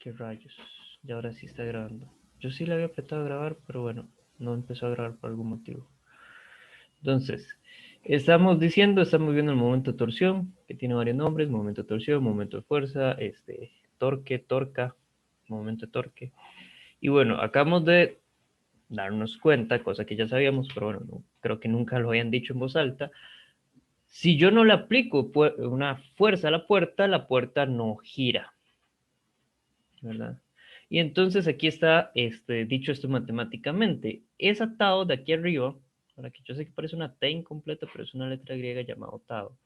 qué rayos. Y ahora sí está grabando. Yo sí le había apretado a grabar, pero bueno, no empezó a grabar por algún motivo. Entonces, estamos viendo el momento de torsión, que tiene varios nombres: momento de torsión, momento de fuerza, torque, torca, momento de torque. Y bueno, acabamos de darnos cuenta, cosa que ya sabíamos, pero bueno, no, creo que nunca lo habían dicho en voz alta. Si yo no le aplico una fuerza a la puerta no gira, ¿verdad? Y entonces aquí está dicho esto matemáticamente. Es atado de aquí arriba, para que yo sé que parece una T incompleta, pero es una letra griega llamada tau.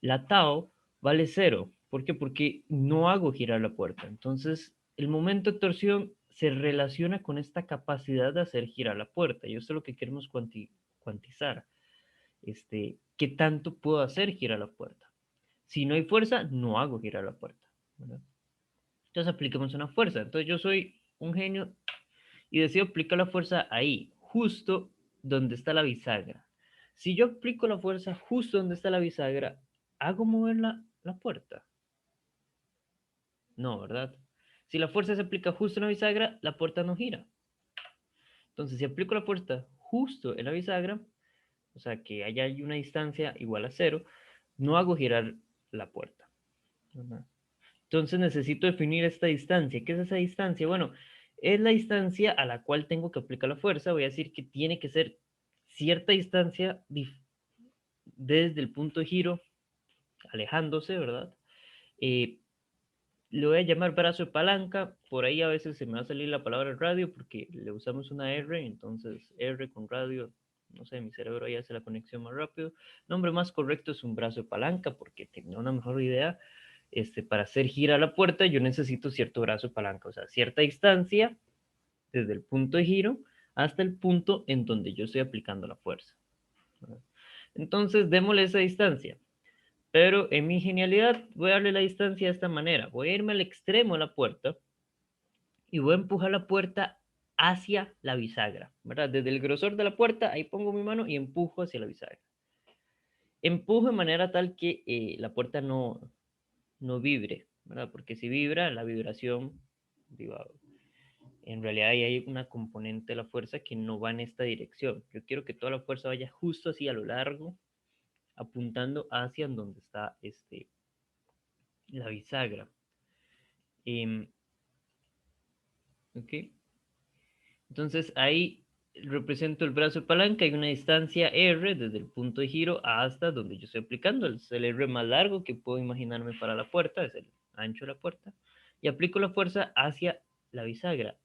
La tau vale cero. ¿Por qué? Porque no hago girar la puerta. Entonces, el momento de torsión se relaciona con esta capacidad de hacer girar la puerta. Y esto es lo que queremos cuantizar. ¿Qué tanto puedo hacer girar la puerta? Si no hay fuerza, no hago girar la puerta, ¿verdad? Entonces apliquemos una fuerza. Entonces yo soy un genio y decido aplicar la fuerza ahí, justo donde está la bisagra. Si yo aplico la fuerza justo donde está la bisagra, ¿hago mover la puerta? No, ¿verdad? Si la fuerza se aplica justo en la bisagra, la puerta no gira. Entonces, si aplico la fuerza justo en la bisagra, o sea, que haya una distancia igual a cero, no hago girar la puerta, ¿verdad? Entonces necesito definir esta distancia. ¿Qué es esa distancia? Bueno, es la distancia a la cual tengo que aplicar la fuerza. Voy a decir que tiene que ser cierta distancia desde el punto de giro, alejándose, ¿verdad? Eh, le voy a llamar brazo de palanca. Por ahí a veces se me va a salir la palabra radio porque le usamos una R, entonces R con radio, no sé, mi cerebro ahí hace la conexión más rápido. El nombre más correcto es un brazo de palanca porque tenía una mejor idea. Para hacer girar la puerta yo necesito cierto brazo de palanca, o sea, cierta distancia desde el punto de giro hasta el punto en donde yo estoy aplicando la fuerza. Entonces, démosle esa distancia. Pero en mi genialidad voy a darle la distancia de esta manera. Voy a irme al extremo de la puerta y voy a empujar la puerta hacia la bisagra, ¿verdad? Desde el grosor de la puerta, ahí pongo mi mano y empujo hacia la bisagra. Empujo de manera tal que la puerta no vibre, ¿verdad? Porque si vibra, la vibración, digo, en realidad ahí hay una componente de la fuerza que no va en esta dirección. Yo quiero que toda la fuerza vaya justo así a lo largo, apuntando hacia donde está la bisagra. Eh, ¿Ok? Entonces ahí represento el brazo de palanca y una distancia R desde el punto de giro hasta donde yo estoy aplicando. Es el R más largo que puedo imaginarme para la puerta, es el ancho de la puerta. Y aplico la fuerza hacia la bisagra.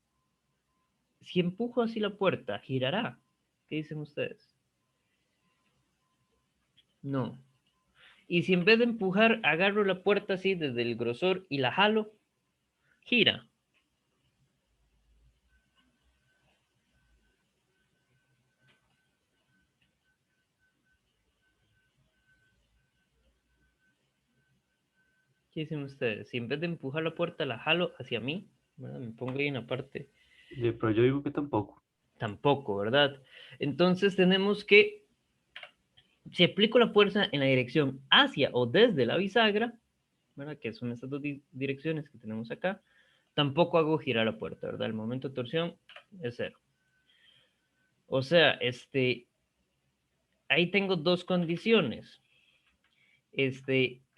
Si empujo así la puerta, girará. ¿Qué dicen ustedes? No. Y si en vez de empujar, agarro la puerta así desde el grosor y la jalo, gira. ¿Qué dicen ustedes? Si en vez de empujar la puerta, la jalo hacia mí, ¿verdad? Me pongo ahí en la parte. Pero yo digo que tampoco. Tampoco, ¿verdad? Entonces tenemos que, si aplico la fuerza en la dirección hacia o desde la bisagra, ¿verdad? Que son estas dos direcciones que tenemos acá, tampoco hago girar la puerta, ¿verdad? El momento de torsión es cero. O sea, ahí tengo dos condiciones.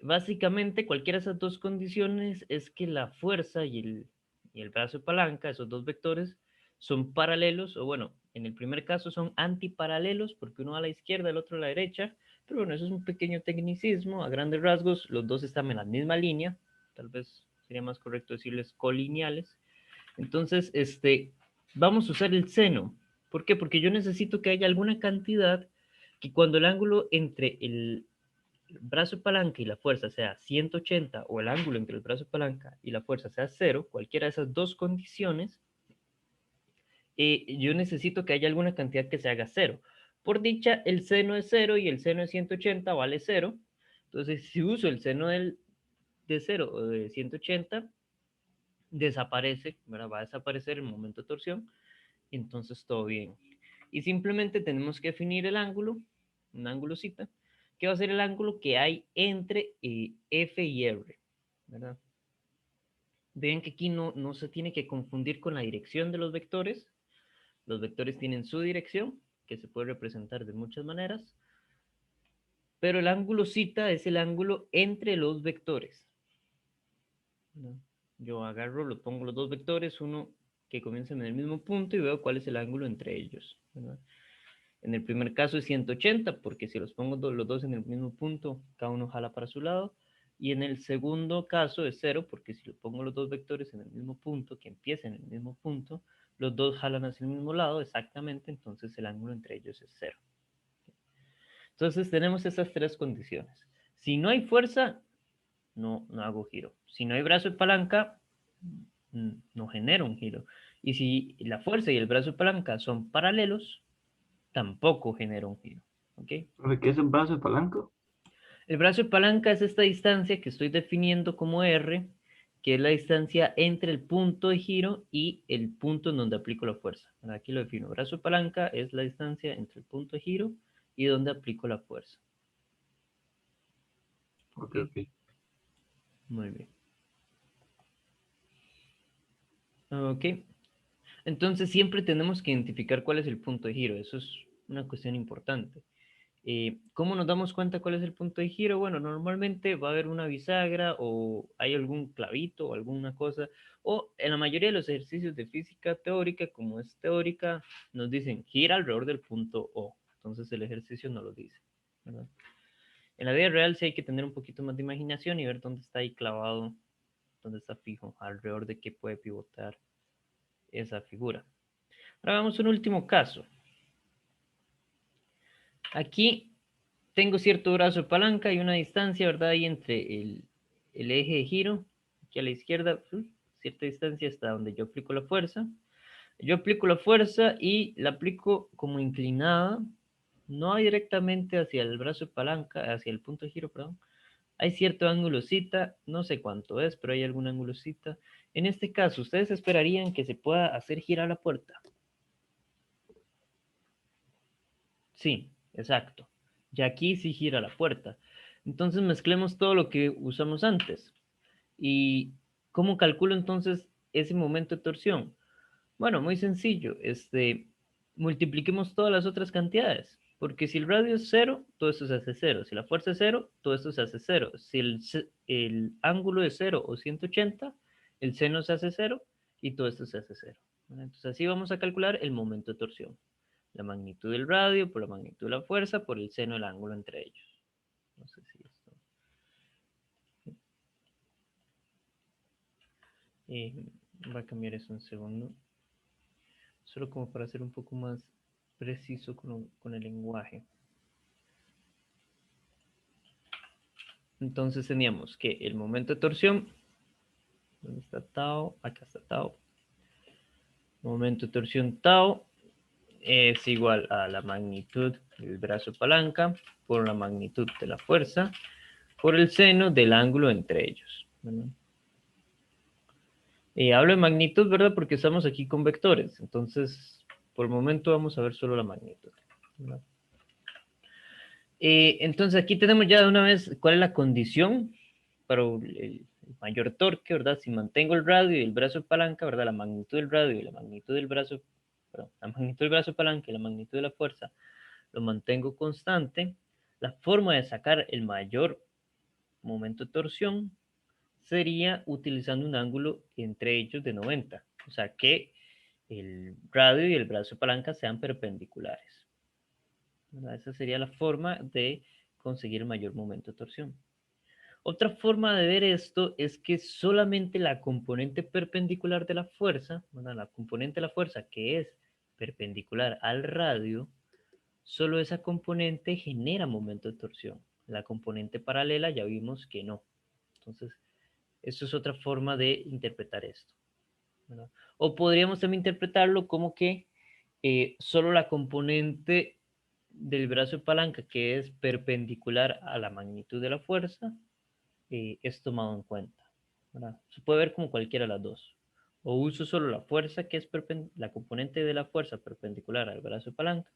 Básicamente, cualquiera de esas dos condiciones es que la fuerza y el brazo de palanca, esos dos vectores, son paralelos, o bueno, en el primer caso son antiparalelos, porque uno va a la izquierda, el otro a la derecha, pero bueno, eso es un pequeño tecnicismo. A grandes rasgos, los dos están en la misma línea, tal vez sería más correcto decirles colineales. Entonces, vamos a usar el seno. ¿Por qué? Porque yo necesito que haya alguna cantidad que cuando el ángulo entre el brazo de palanca y la fuerza sea 180 o el ángulo entre el brazo de palanca y la fuerza sea cero, cualquiera de esas dos condiciones, yo necesito que haya alguna cantidad que se haga cero. Por dicha, el seno es cero y el seno de 180 vale cero. Entonces, si uso el seno de cero o de 180, desaparece, ¿verdad? Va a desaparecer el momento de torsión, y entonces todo bien. Y simplemente tenemos que definir el ángulo, un ángulo cita, que va a ser el ángulo que hay entre F y R, ¿verdad? Vean que aquí no se tiene que confundir con la dirección de los vectores. Los vectores tienen su dirección, que se puede representar de muchas maneras, pero el ángulo zeta es el ángulo entre los vectores, ¿no? Yo agarro, lo pongo los dos vectores, uno que comienza en el mismo punto y veo cuál es el ángulo entre ellos, ¿verdad? En el primer caso es 180, porque si los pongo los dos en el mismo punto, cada uno jala para su lado. Y en el segundo caso es 0, porque si lo pongo los dos vectores en el mismo punto, que empiecen en el mismo punto, los dos jalan hacia el mismo lado exactamente, entonces el ángulo entre ellos es 0. Entonces tenemos esas tres condiciones. Si no hay fuerza, no hago giro. Si no hay brazo de palanca, no genero un giro. Y si la fuerza y el brazo de palanca son paralelos, tampoco genera un giro. ¿Ok? ¿Qué es un brazo de palanca? El brazo de palanca es esta distancia que estoy definiendo como R, que es la distancia entre el punto de giro y el punto en donde aplico la fuerza. Aquí lo defino. Brazo de palanca es la distancia entre el punto de giro y donde aplico la fuerza. Ok, ¿Ok? ok. Muy bien. Ok. Entonces siempre tenemos que identificar cuál es el punto de giro. Eso es una cuestión importante. ¿Cómo nos damos cuenta cuál es el punto de giro? Bueno, normalmente va a haber una bisagra o hay algún clavito o alguna cosa, o en la mayoría de los ejercicios de física teórica, como es teórica, nos dicen gira alrededor del punto O. Entonces el ejercicio no lo dice, ¿verdad? En la vida real sí hay que tener un poquito más de imaginación y ver dónde está ahí clavado, dónde está fijo, alrededor de qué puede pivotar esa figura. Ahora vamos a un último caso. Aquí tengo cierto brazo de palanca y una distancia, ¿verdad? Ahí entre el eje de giro, aquí a la izquierda, cierta distancia hasta donde yo aplico la fuerza. Yo aplico la fuerza y la aplico como inclinada, no directamente hacia el brazo de palanca, hacia el punto de giro, perdón. Hay cierto ángulo cita, no sé cuánto es, pero hay algún ángulo cita. En este caso, ¿ustedes esperarían que se pueda hacer girar la puerta? Sí, exacto. Y aquí sí gira la puerta. Entonces mezclemos todo lo que usamos antes. ¿Y cómo calculo entonces ese momento de torsión? Bueno, muy sencillo. Multipliquemos todas las otras cantidades. Porque si el radio es cero, todo esto se hace cero. Si la fuerza es cero, todo esto se hace cero. Si el ángulo es cero o 180, el seno se hace cero y todo esto se hace cero. Entonces así vamos a calcular el momento de torsión. La magnitud del radio por la magnitud de la fuerza por el seno del ángulo entre ellos. No sé si esto... voy a cambiar eso un segundo. Solo como para ser un poco más preciso con el lenguaje. Entonces teníamos que el momento de torsión, ¿dónde está tau? Acá está tau. Momento de torsión tau es igual a la magnitud del brazo palanca por la magnitud de la fuerza por el seno del ángulo entre ellos. ¿Verdad? Hablo de magnitud, ¿verdad? Porque estamos aquí con vectores. Entonces, por el momento vamos a ver solo la magnitud, ¿verdad? Entonces, aquí tenemos ya de una vez cuál es la condición para el mayor torque, ¿verdad? Si mantengo el radio y el brazo de palanca, ¿verdad? La magnitud del radio y la magnitud del brazo, perdón, la magnitud del brazo de palanca y la magnitud de la fuerza lo mantengo constante. La forma de sacar el mayor momento de torsión sería utilizando un ángulo entre ellos de 90. O sea, que el radio y el brazo de palanca sean perpendiculares, ¿verdad? Esa sería la forma de conseguir mayor momento de torsión. Otra forma de ver esto es que solamente la componente perpendicular de la fuerza, ¿verdad? La componente de la fuerza que es perpendicular al radio, solo esa componente genera momento de torsión. La componente paralela ya vimos que no. Entonces, eso es otra forma de interpretar esto, ¿verdad? O podríamos también interpretarlo como que solo la componente del brazo de palanca que es perpendicular a la magnitud de la fuerza es tomado en cuenta, ¿verdad? Se puede ver como cualquiera de las dos. O uso solo la fuerza que es la componente de la fuerza perpendicular al brazo de palanca,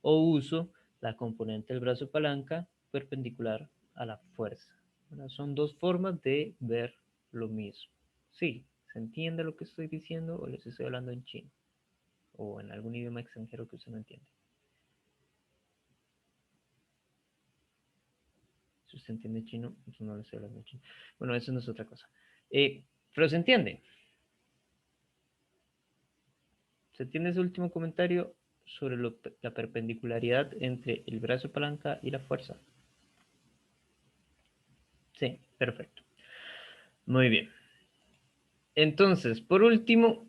o uso la componente del brazo de palanca perpendicular a la fuerza, ¿verdad? Son dos formas de ver lo mismo. Sí, ¿se entiende lo que estoy diciendo o les estoy hablando en chino? O en algún idioma extranjero que usted no entiende. Si usted entiende chino, pues no le estoy hablando en chino. Bueno, eso no es otra cosa. Pero se entiende. Se entiende ese último comentario sobre la perpendicularidad entre el brazo de palanca y la fuerza. Sí, perfecto. Muy bien. Entonces, por último,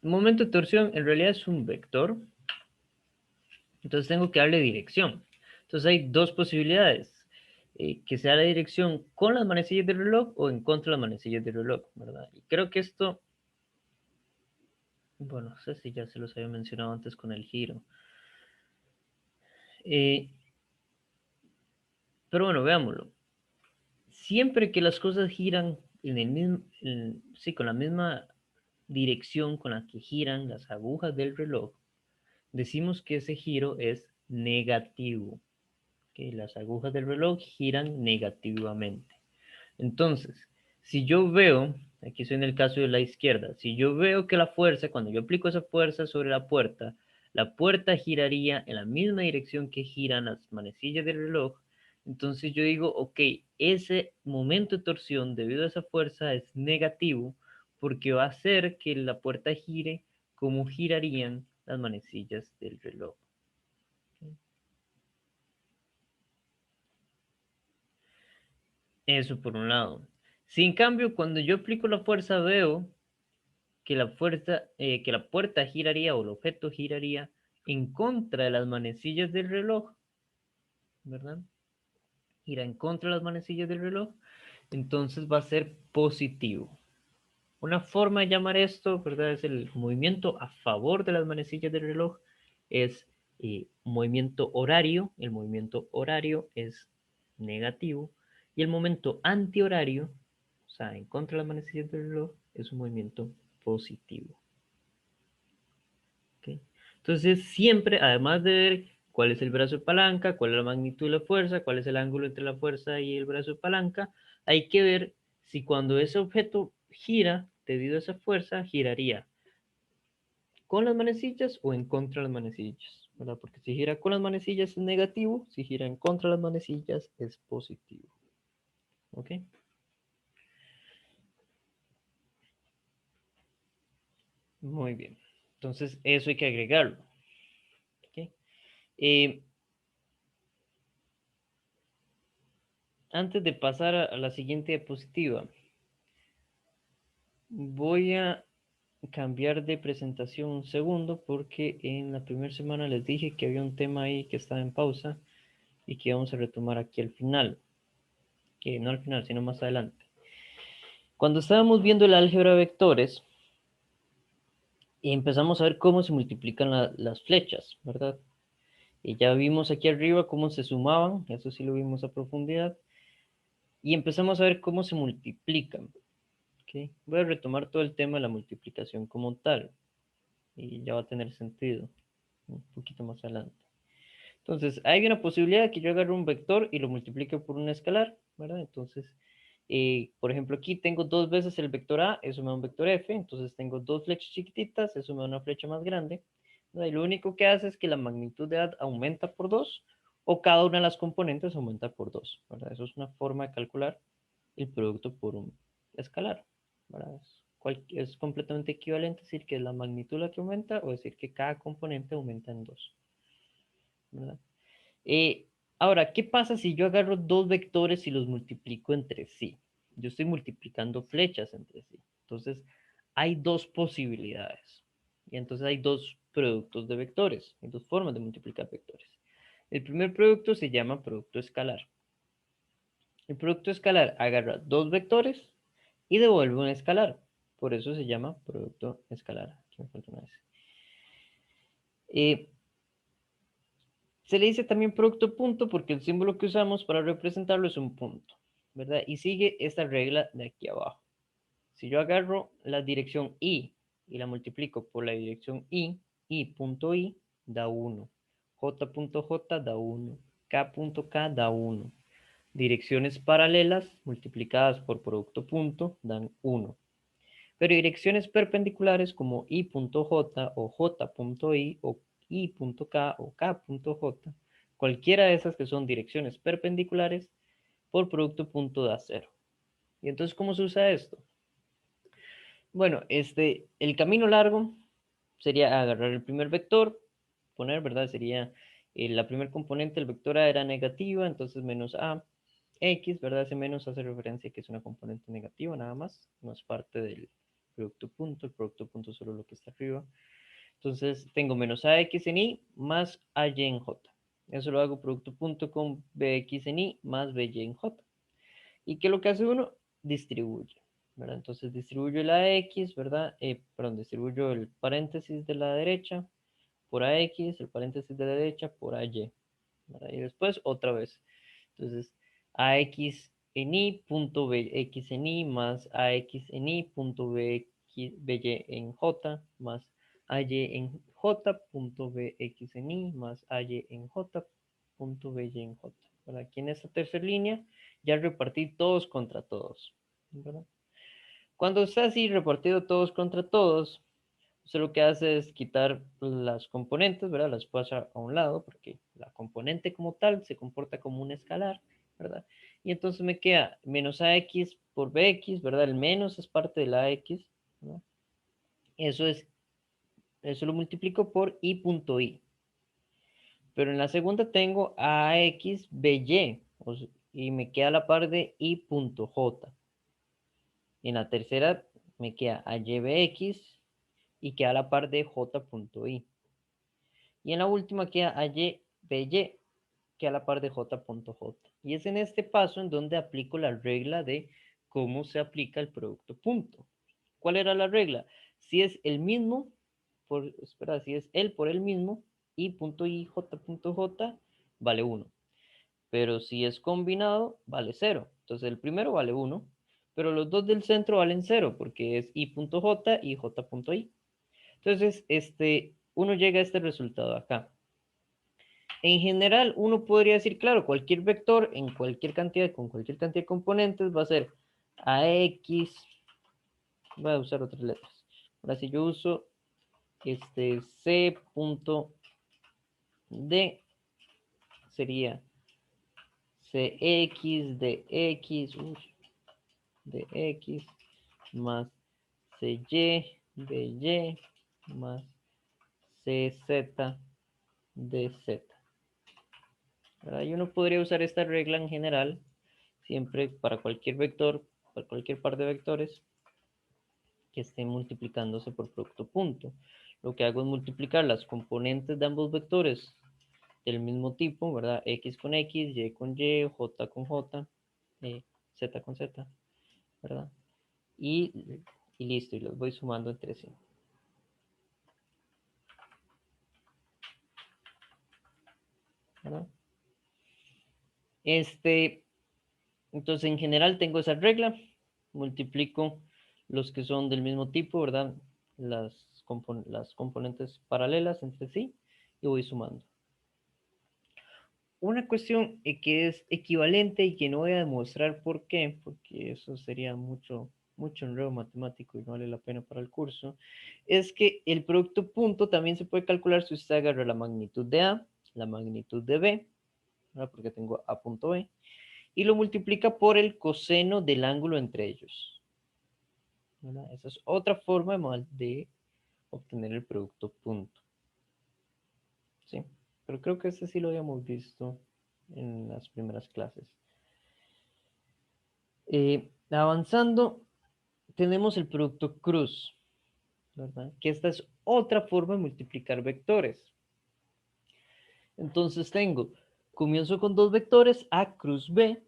momento de torsión en realidad es un vector. Entonces tengo que darle dirección. Entonces hay dos posibilidades. Que sea la dirección con las manecillas del reloj o en contra de las manecillas del reloj, ¿verdad? Y creo que esto, bueno, no sé si ya se los había mencionado antes con el giro. Pero bueno, veámoslo. Siempre que las cosas giran en el mismo, sí, con la misma dirección con la que giran las agujas del reloj, decimos que ese giro es negativo, que las agujas del reloj giran negativamente. Entonces, si yo veo, aquí estoy en el caso de la izquierda, si yo veo que la fuerza, cuando yo aplico esa fuerza sobre la puerta giraría en la misma dirección que giran las manecillas del reloj, entonces yo digo, ok, ese momento de torsión debido a esa fuerza es negativo porque va a hacer que la puerta gire como girarían las manecillas del reloj. Eso por un lado. Si en cambio cuando yo aplico la fuerza veo que la puerta giraría o el objeto giraría en contra de las manecillas del reloj, ¿verdad? Gira en contra de las manecillas del reloj, entonces va a ser positivo. Una forma de llamar esto, ¿verdad? Es el movimiento a favor de las manecillas del reloj, es movimiento horario, el movimiento horario es negativo, y el momento antihorario, o sea, en contra de las manecillas del reloj, es un movimiento positivo. ¿Okay? Entonces, siempre, además de ver cuál es el brazo de palanca, cuál es la magnitud de la fuerza, cuál es el ángulo entre la fuerza y el brazo de palanca, hay que ver si cuando ese objeto gira, debido a esa fuerza, giraría con las manecillas o en contra de las manecillas, ¿verdad? Porque si gira con las manecillas es negativo, si gira en contra de las manecillas es positivo. ¿Ok? Muy bien. Entonces, eso hay que agregarlo. ¿Ok? Eh, Antes de pasar a la siguiente diapositiva, voy a cambiar de presentación un segundo porque en la primera semana les dije que había un tema ahí que estaba en pausa y que vamos a retomar aquí al final, que no al final, sino más adelante. Cuando estábamos viendo el álgebra de vectores, empezamos a ver cómo se multiplican las flechas, ¿verdad? Y ya vimos aquí arriba cómo se sumaban, eso sí lo vimos a profundidad, y empezamos a ver cómo se multiplican. ¿Okay? Voy a retomar todo el tema de la multiplicación como tal, y ya va a tener sentido un poquito más adelante. Entonces, hay una posibilidad de que yo agarre un vector y lo multiplique por un escalar, ¿verdad? Entonces, por ejemplo, aquí tengo dos veces el vector A, eso me da un vector F, entonces tengo dos flechas chiquititas, eso me da una flecha más grande, ¿verdad? Y lo único que hace es que la magnitud de A aumenta por 2 o cada una de las componentes aumenta por 2, ¿verdad? Eso es una forma de calcular el producto por un escalar, ¿verdad? Es completamente equivalente decir que es la magnitud la que aumenta o decir que cada componente aumenta en 2, ¿verdad? Eh, Ahora, ¿qué pasa si yo agarro dos vectores y los multiplico entre sí? Yo estoy multiplicando flechas entre sí. Entonces, hay dos posibilidades. Y entonces hay dos productos de vectores. Hay dos formas de multiplicar vectores. El primer producto se llama producto escalar. El producto escalar agarra dos vectores y devuelve un escalar. Por eso se llama producto escalar. Aquí me falta una vez. Se le dice también producto punto porque el símbolo que usamos para representarlo es un punto, ¿verdad? Y sigue esta regla de aquí abajo. Si yo agarro la dirección I y la multiplico por la dirección I.I da 1, J.J da 1, K.K da 1. Direcciones paralelas multiplicadas por producto punto dan 1. Pero direcciones perpendiculares como i.j o j.i o i.k o k.j, cualquiera de esas que son direcciones perpendiculares por producto punto da 0. ¿Y entonces cómo se usa esto? Bueno, el camino largo sería agarrar el primer vector, poner, ¿verdad? Sería la primer componente del vector A era negativa, entonces menos A, X, ¿verdad? Ese menos hace referencia a que es una componente negativa nada más, no es parte del producto punto, el producto punto solo lo que está arriba. Entonces tengo menos AX en I más AY en J. Eso lo hago producto punto con BX en I más BY en J. ¿Y qué es lo que hace uno? Distribuye, ¿verdad? Entonces distribuyo la X, ¿verdad? Perdón, distribuyo el paréntesis de la derecha por AX, el paréntesis de la derecha por AY, ¿verdad? Y después otra vez. Entonces, AX en I punto BX en I más AX en I punto BY en J más AY en J punto BX en I más AY en J punto BY en J. ¿Verdad? Aquí en esta tercera línea ya repartí todos contra todos, ¿verdad? Cuando está así repartido todos contra todos, usted lo que hace es quitar las componentes, ¿verdad? Las pasa a un lado porque la componente como tal se comporta como un escalar, ¿verdad? Y entonces me queda menos AX por BX, ¿verdad? El menos es parte de la AX, ¿verdad? Eso es, eso lo multiplico por I.I. Pero en la segunda tengo AX BY, y me queda la par de I.J. En la tercera me queda AYBX y queda la par de J.I. Y en la última queda AYBY, que a la par de J.J. Y es en este paso en donde aplico la regla de cómo se aplica el producto punto. ¿Cuál era la regla? Si es el mismo, espera, si es el por el mismo, I.I, J.J, vale 1. Pero si es combinado, vale 0. Entonces el primero vale 1, pero los dos del centro valen 0, porque es I.J y J.I. Entonces, uno llega a este resultado acá. En general, uno podría decir, claro, cualquier vector en cualquier cantidad, con cualquier cantidad de componentes va a ser AX, voy a usar otras letras. Ahora si yo uso C punto D, sería CX de X, de X, más CY de Y, más CZ de Z. ¿Verdad? Y uno podría usar esta regla en general, siempre para cualquier vector, para cualquier par de vectores que estén multiplicándose por producto punto. Lo que hago es multiplicar las componentes de ambos vectores del mismo tipo, ¿verdad? X con X, Y con Y, J con J, Z con Z, ¿verdad? Y, y listo, y los voy sumando entre sí. ¿Verdad? Entonces en general tengo esa regla, multiplico los que son del mismo tipo, ¿verdad? Las componentes paralelas entre sí y voy sumando. Una cuestión que es equivalente y que no voy a demostrar por qué, porque eso sería mucho, mucho enredo matemático y no vale la pena para el curso, es que el producto punto también se puede calcular si usted agarra la magnitud de A, la magnitud de B, ¿verdad? Porque tengo A punto B, y lo multiplica por el coseno del ángulo entre ellos, ¿verdad? Esa es otra forma de obtener el producto punto, ¿sí? Pero creo que este sí lo habíamos visto en las primeras clases. Avanzando, tenemos el producto cruz, ¿verdad? Que esta es otra forma de multiplicar vectores. Entonces comienzo con dos vectores, A cruz B,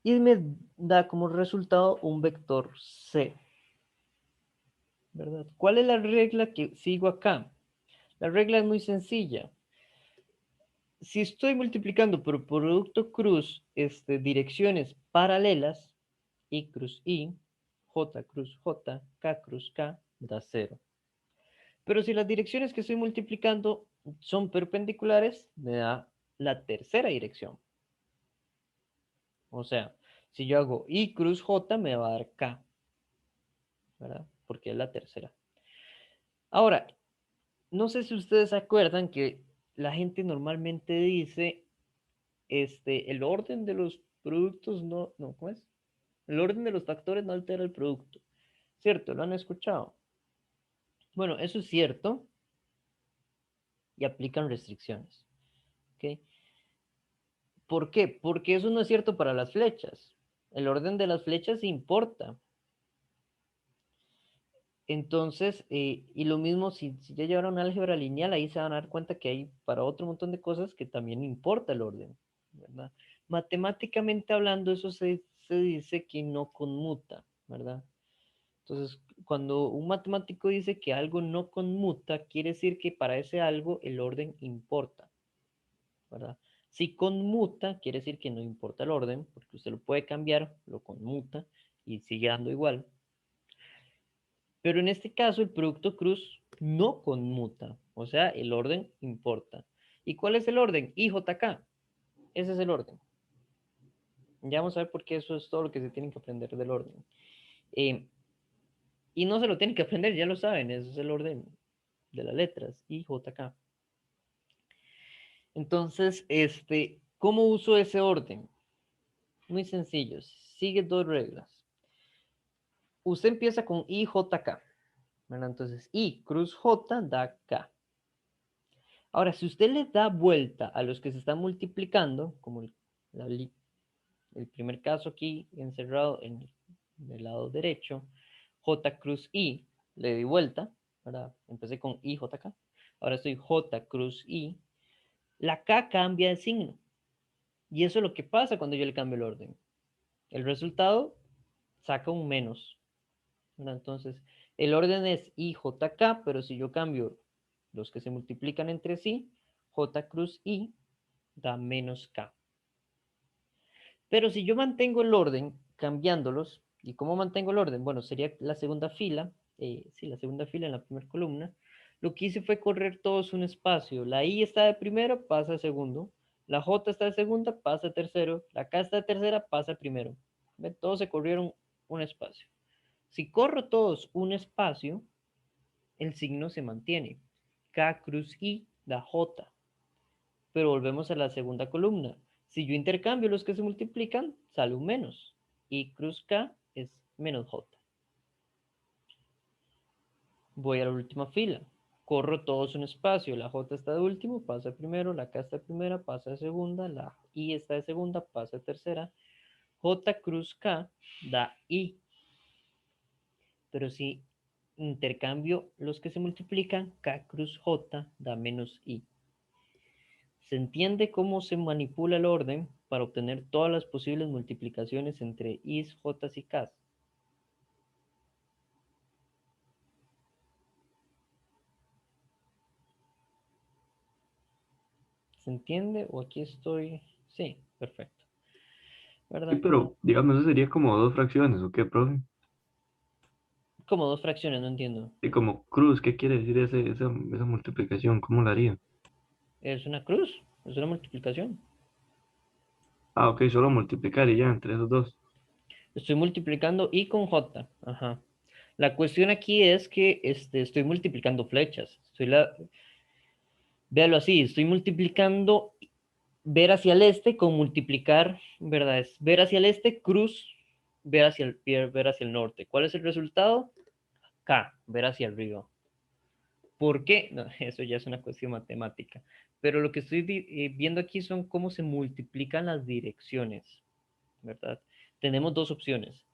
y me da como resultado un vector C, ¿verdad? ¿Cuál es la regla que sigo acá? La regla es muy sencilla. Si estoy multiplicando por producto cruz direcciones paralelas, I cruz I, J cruz J, K cruz K, da 0. Pero si las direcciones que estoy multiplicando son perpendiculares, me da la tercera dirección. O sea, si yo hago I cruz J, me va a dar K, ¿verdad? Porque es la tercera. Ahora, no sé si ustedes se acuerdan que la gente normalmente dice, el orden de los productos no, ¿cómo es? El orden de los factores no altera el producto. ¿Cierto? ¿Lo han escuchado? Bueno, eso es cierto y aplican restricciones. ¿Ok? ¿Por qué? Porque eso no es cierto para las flechas. El orden de las flechas importa. Entonces, y lo mismo si ya llevaron álgebra lineal, ahí se van a dar cuenta que hay para otro montón de cosas que también importa el orden, ¿verdad? Matemáticamente hablando, eso se dice que no conmuta, ¿verdad? Entonces, cuando un matemático dice que algo no conmuta, quiere decir que para ese algo el orden importa, ¿verdad? Si conmuta, quiere decir que no importa el orden, porque usted lo puede cambiar, lo conmuta y sigue dando igual. Pero en este caso el producto cruz no conmuta, o sea, el orden importa. ¿Y cuál es el orden? IJK. Ese es el orden. Ya vamos a ver por qué eso es todo lo que se tiene que aprender del orden. Eh, y no se lo tienen que aprender, ya lo saben, ese es el orden de las letras, IJK. Entonces, ¿cómo uso ese orden? Muy sencillo, sigue dos reglas. Usted empieza con IJK, ¿verdad? Entonces, I cruz J da K. Ahora, si usted le da vuelta a los que se están multiplicando, como el primer caso aquí encerrado en el lado derecho, J cruz I, le di vuelta, ¿verdad? Empecé con IJK, ahora estoy J cruz I, la K cambia de signo. Y eso es lo que pasa cuando yo le cambio el orden. El resultado saca un menos, ¿verdad? Entonces, el orden es IJK, pero si yo cambio los que se multiplican entre sí, J cruz I da menos K. Pero si yo mantengo el orden cambiándolos, ¿y cómo mantengo el orden? Bueno, sería la segunda fila, sí, la segunda fila en la primera columna. Lo que hice fue correr todos un espacio. La I está de primero, pasa a segundo. La J está de segunda, pasa a tercero. La K está de tercera, pasa a primero. ¿Ven? Todos se corrieron un espacio. Si corro todos un espacio, el signo se mantiene. K cruz I da J. Pero volvemos a la segunda columna. Si yo intercambio los que se multiplican, sale un menos. Y cruz K es menos J. Voy a la última fila. Corro todos un espacio. La J está de último, pasa primero. La K está de primera, pasa de segunda. La I está de segunda, pasa de tercera. J cruz K da I. Pero si intercambio los que se multiplican, K cruz J da menos I. Se entiende cómo se manipula el orden para obtener todas las posibles multiplicaciones entre i's, j's y k's. ¿Se entiende? ¿O aquí estoy? Sí, perfecto. Sí, ¿Verdad? pero digamos, eso sería como dos fracciones, ¿o qué, profe? Como dos fracciones, no entiendo. Y como cruz, ¿qué quiere decir esa multiplicación? ¿Cómo la haría? Es una cruz, es una multiplicación. Ah, ok, solo multiplicar y ya entre esos dos. Estoy multiplicando i con j. Ajá. La cuestión aquí es que estoy multiplicando flechas. Véalo así, estoy multiplicando ver hacia el este con multiplicar, ¿verdad? Es ver hacia el este, cruz, ver hacia el norte. ¿Cuál es el resultado? K, ver hacia arriba. ¿Por qué? No, eso ya es una cuestión matemática. Pero lo que estoy viendo aquí son cómo se multiplican las direcciones, ¿verdad? Tenemos dos opciones.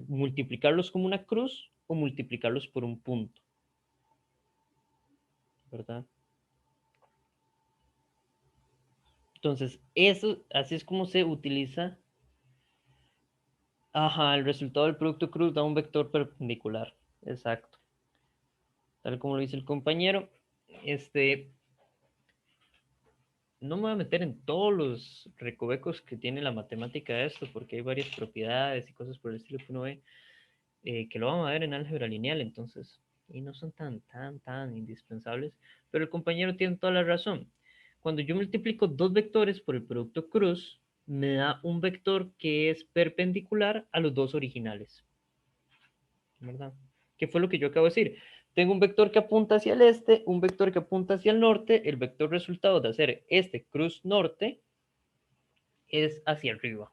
Multiplicarlos como una cruz o multiplicarlos por un punto, ¿verdad? Entonces, eso, así es como se utiliza. Ajá, el resultado del producto cruz da un vector perpendicular. Exacto. Tal como lo dice el compañero. Este, no me voy a meter en todos los recovecos que tiene la matemática de esto, porque hay varias propiedades y cosas por el estilo que uno ve, que lo vamos a ver en álgebra lineal, entonces, y no son tan indispensables. Pero el compañero tiene toda la razón. Cuando yo multiplico dos vectores por el producto cruz, me da un vector que es perpendicular a los dos originales, ¿verdad? ¿Qué fue lo que yo acabo de decir? Tengo un vector que apunta hacia el este, un vector que apunta hacia el norte. El vector resultado de hacer este cruz norte es hacia arriba,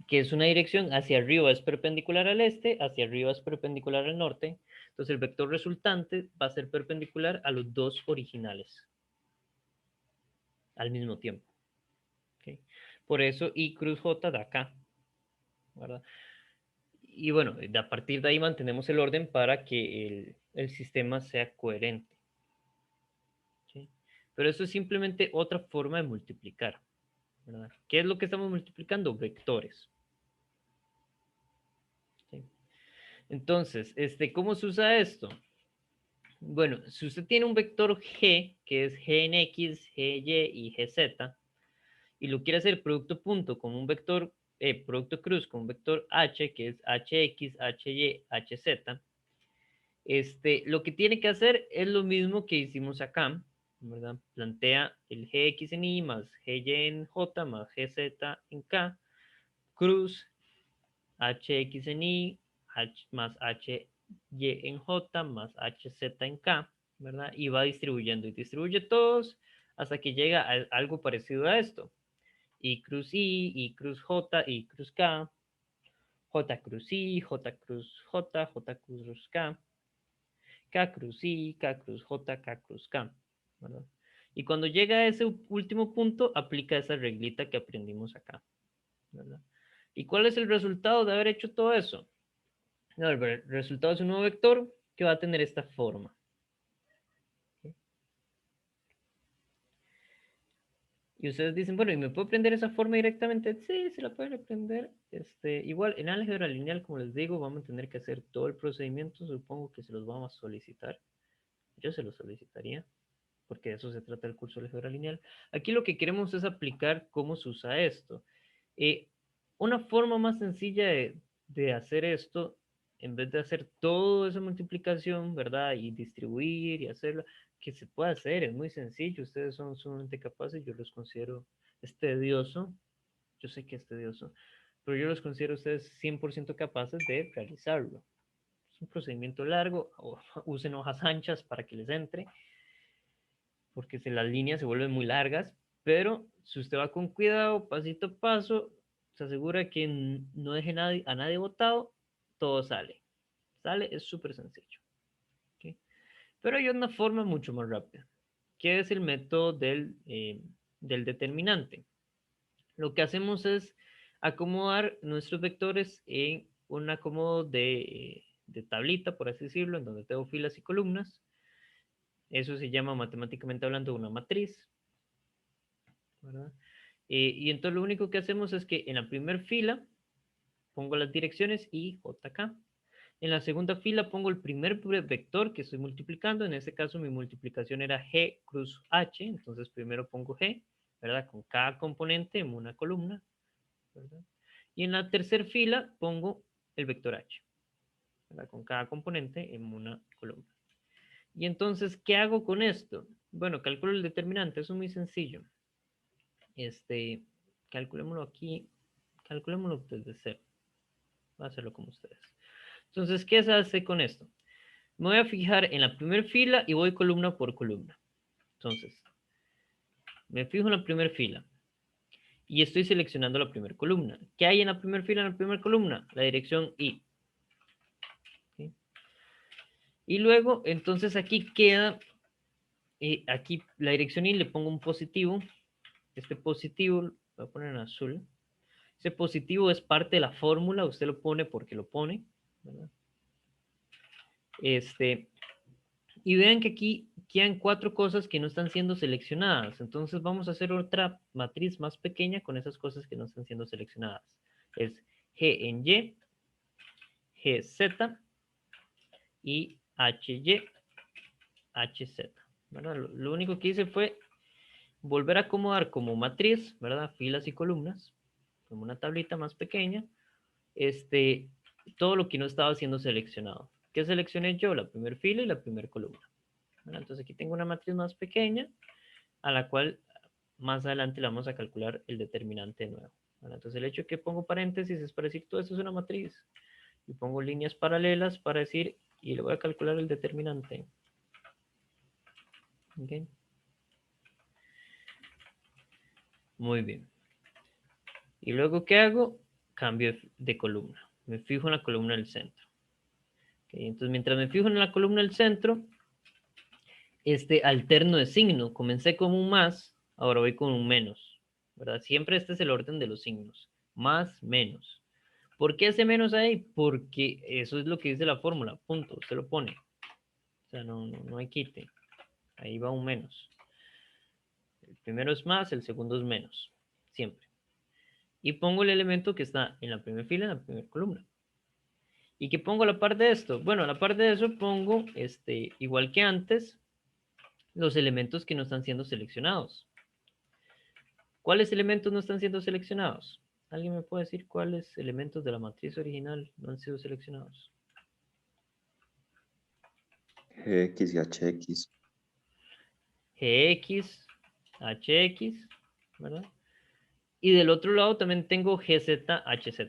que es una dirección hacia arriba es perpendicular al este, hacia arriba es perpendicular al norte. Entonces el vector resultante va a ser perpendicular a los dos originales al mismo tiempo. ¿Okay? Por eso I cruz J da acá, ¿verdad? Y bueno, a partir de ahí mantenemos el orden para que el sistema sea coherente. ¿Sí? Pero eso es simplemente otra forma de multiplicar, ¿verdad? ¿Qué es lo que estamos multiplicando? Vectores. ¿Sí? Entonces, ¿cómo se usa esto? Bueno, si usted tiene un vector G, que es G en X, G, Y y GZ, y lo quiere hacer producto punto con un vector, producto cruz con un vector H, que es HX, HY, HZ, lo que tiene que hacer es lo mismo que hicimos acá, ¿verdad? Plantea el Gx en Y más Gy en J más Gz en K, cruz Hx en Y más Hy en J más Hz en K, ¿verdad? Y va distribuyendo y distribuye todos hasta que llega a algo parecido a esto. Y cruz J, Y cruz K, J cruz Y, J cruz J, J cruz K, K cruz I, K cruz J, K cruz K, ¿verdad? Y cuando llega a ese último punto, aplica esa reglita que aprendimos acá, ¿verdad? ¿Y cuál es el resultado de haber hecho todo eso? No, el resultado es un nuevo vector que va a tener esta forma. ¿Sí? Y ustedes dicen, bueno, ¿y me puedo aprender esa forma directamente? Sí, se la pueden aprender. Igual, en álgebra lineal, como les digo, vamos a tener que hacer todo el procedimiento. Supongo que se los vamos a solicitar. Yo se los solicitaría, porque de eso se trata el curso de álgebra lineal. Aquí lo que queremos es aplicar cómo se usa esto. Eh, una forma más sencilla de hacer esto, en vez de hacer toda esa multiplicación, ¿verdad? Y distribuir y hacerlo, que se puede hacer, es muy sencillo. Ustedes son sumamente capaces, yo los considero tedioso. Yo sé que es tedioso, pero yo los considero ustedes 100% capaces de realizarlo. Es un procedimiento largo, usen hojas anchas para que les entre, porque si las líneas se vuelven muy largas, pero si usted va con cuidado, pasito a paso, se asegura que no deje a nadie botado, todo sale. Sale, es súper sencillo. ¿Okay? Pero hay una forma mucho más rápida, que es el método del determinante. Lo que hacemos es acomodar nuestros vectores en un acomodo de tablita, por así decirlo, en donde tengo filas y columnas. Eso se llama matemáticamente hablando una matriz, ¿verdad? Y entonces lo único que hacemos es que en la primera fila pongo las direcciones I, J, K. En la segunda fila pongo el primer vector que estoy multiplicando. En este caso mi multiplicación era G cruz H. Entonces primero pongo G, ¿verdad? Con cada componente en una columna, ¿verdad? Y en la tercera fila pongo el vector H, ¿verdad? Con cada componente en una columna. Y entonces, ¿qué hago con esto? Bueno, calculo el determinante. Eso es muy sencillo. Este, calculémoslo aquí, calculémoslo desde cero. Voy a hacerlo como ustedes. Entonces, ¿qué se hace con esto? Me voy a fijar en la primera fila y voy columna por columna. Entonces, me fijo en la primera fila y estoy seleccionando la primera columna. ¿Qué hay en la primera fila, en la primera columna? La dirección I. ¿Sí? Y luego, entonces aquí queda, aquí la dirección I le pongo un positivo. Este positivo, lo voy a poner en azul. Ese positivo es parte de la fórmula, usted lo pone porque lo pone, ¿verdad? Y vean que aquí quedan cuatro cosas que no están siendo seleccionadas. Entonces vamos a hacer otra matriz más pequeña con esas cosas que no están siendo seleccionadas. Es G en Y, GZ y HY, HZ. ¿Verdad? Lo único que hice fue volver a acomodar como matriz, ¿verdad? Filas y columnas, como una tablita más pequeña, este, todo lo que no estaba siendo seleccionado. ¿Qué seleccioné yo? La primera fila y la primera columna. ¿Verdad? Entonces aquí tengo una matriz más pequeña a la cual más adelante le vamos a calcular el determinante nuevo. ¿Vale? Entonces el hecho de que pongo paréntesis es para decir todo esto es una matriz. Y pongo líneas paralelas para decir, y le voy a calcular el determinante. ¿Ok? Muy bien. Y luego, ¿qué hago? Cambio de columna. Me fijo en la columna del centro. ¿Ok? Entonces, mientras me fijo en la columna del centro, alterno de signo. Comencé con un más, ahora voy con un menos. ¿Verdad? Siempre este es el orden de los signos. Más, menos. ¿Por qué ese menos ahí? Porque eso es lo que dice la fórmula. Punto. Usted lo pone. O sea, no hay quite. Ahí va un menos. El primero es más, el segundo es menos. Siempre. Y pongo el elemento que está en la primera fila, en la primera columna. ¿Y qué pongo a la par de esto? Bueno, a la par de eso pongo, igual que antes, los elementos que no están siendo seleccionados. ¿Cuáles elementos no están siendo seleccionados? ¿Alguien me puede decir cuáles elementos de la matriz original no han sido seleccionados? Gx y hx. Gx, hx, ¿verdad? Y del otro lado también tengo gz, hz.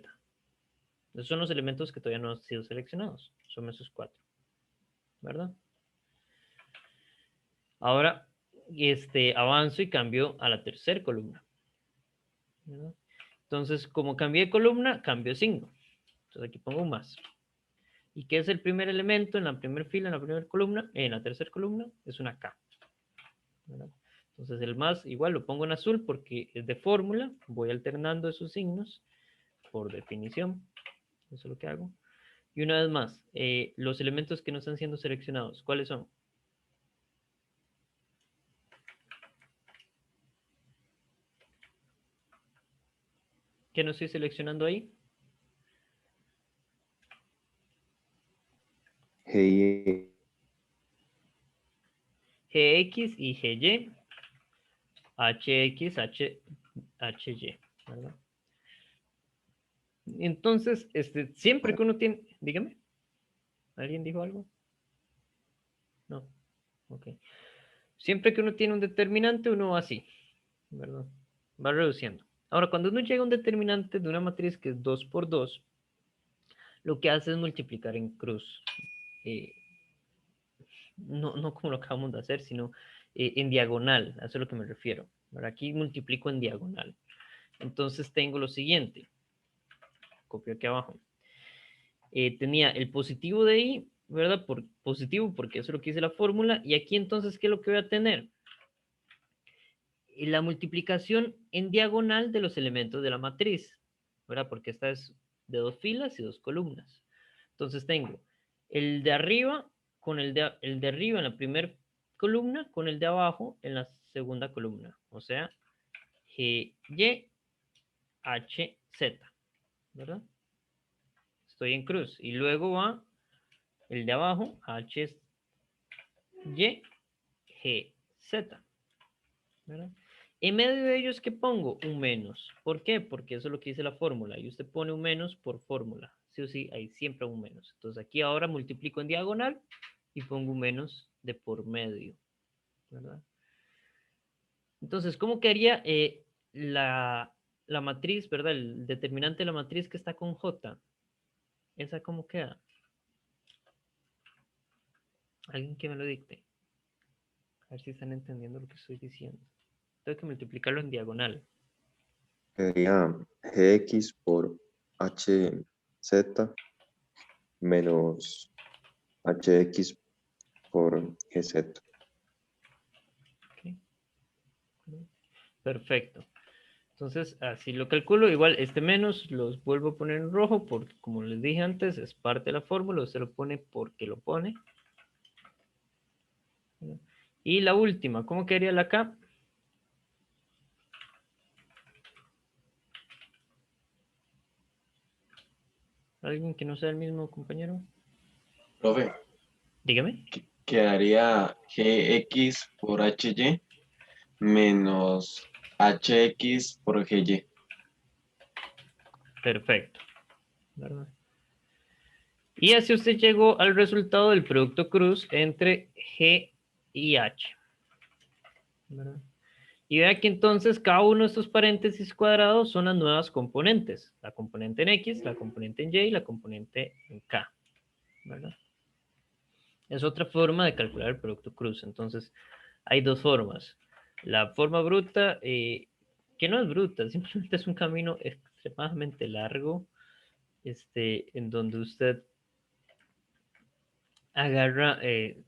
Esos son los elementos que todavía no han sido seleccionados. Son esos 4, ¿verdad? Ahora, avanzo y cambio a la tercera columna, ¿verdad? Entonces, como cambié de columna, cambio de signo. Entonces aquí pongo un más. ¿Y qué es el primer elemento en la primera fila, en la primera columna? En la tercera columna es una K, ¿verdad? Entonces el más igual lo pongo en azul porque es de fórmula. Voy alternando esos signos por definición. Eso es lo que hago. Y una vez más, los elementos que no están siendo seleccionados, ¿cuáles son? ¿Qué no estoy seleccionando ahí? Gy. Gx y Gy. Hx, Hy, ¿verdad? Entonces, siempre que uno tiene, dígame, ¿alguien dijo algo? No, ok. Siempre que uno tiene un determinante, uno va así, ¿verdad? Va reduciendo. Ahora, cuando uno llega a un determinante de una matriz que es 2 por 2, lo que hace es multiplicar en cruz. No como lo acabamos de hacer, sino en diagonal, a eso es a lo que me refiero. Ahora, aquí multiplico en diagonal. Entonces tengo lo siguiente. Copio aquí abajo. Tenía el positivo de ahí, ¿verdad? Por positivo, porque eso es lo que dice la fórmula. Y aquí entonces, ¿qué es lo que voy a tener? La multiplicación en diagonal de los elementos de la matriz, ¿verdad? Porque esta es de 2 filas y 2 columnas. Entonces tengo el de arriba con el de arriba en la primera columna con el de abajo en la segunda columna. O sea, G, Y, H, Z, ¿verdad? Estoy en cruz. Y luego va el de abajo, H, Y, G, Z, ¿verdad? En medio de ellos, ¿qué pongo? Un menos. ¿Por qué? Porque eso es lo que dice la fórmula. Y usted pone un menos por fórmula. Sí o sí, hay siempre un menos. Entonces aquí ahora multiplico en diagonal y pongo un menos de por medio, ¿verdad? Entonces, ¿cómo quedaría la matriz, ¿verdad? El determinante de la matriz que está con J. ¿Esa cómo queda? Alguien que me lo dicte. A ver si están entendiendo lo que estoy diciendo. Tengo que multiplicarlo en diagonal. Sería gx por hz menos hx por gz. ¿Okay? Perfecto. Entonces, así lo calculo. Igual, este menos los vuelvo a poner en rojo porque, como les dije antes, es parte de la fórmula. Usted lo pone porque lo pone. Y la última, ¿cómo quedaría la K? ¿Alguien que no sea el mismo compañero? Profe, Dígame. quedaría Gx por Hy menos Hx por Gy. Perfecto. ¿Verdad? Y así usted llegó al resultado del producto cruz entre G y H. ¿Verdad? Y vea que entonces cada uno de estos paréntesis cuadrados son las nuevas componentes. La componente en X, la componente en Y y la componente en K. ¿Verdad? Es otra forma de calcular el producto cruz. Entonces, hay dos formas. La forma bruta, que no es bruta, simplemente es un camino extremadamente largo, en donde usted agarra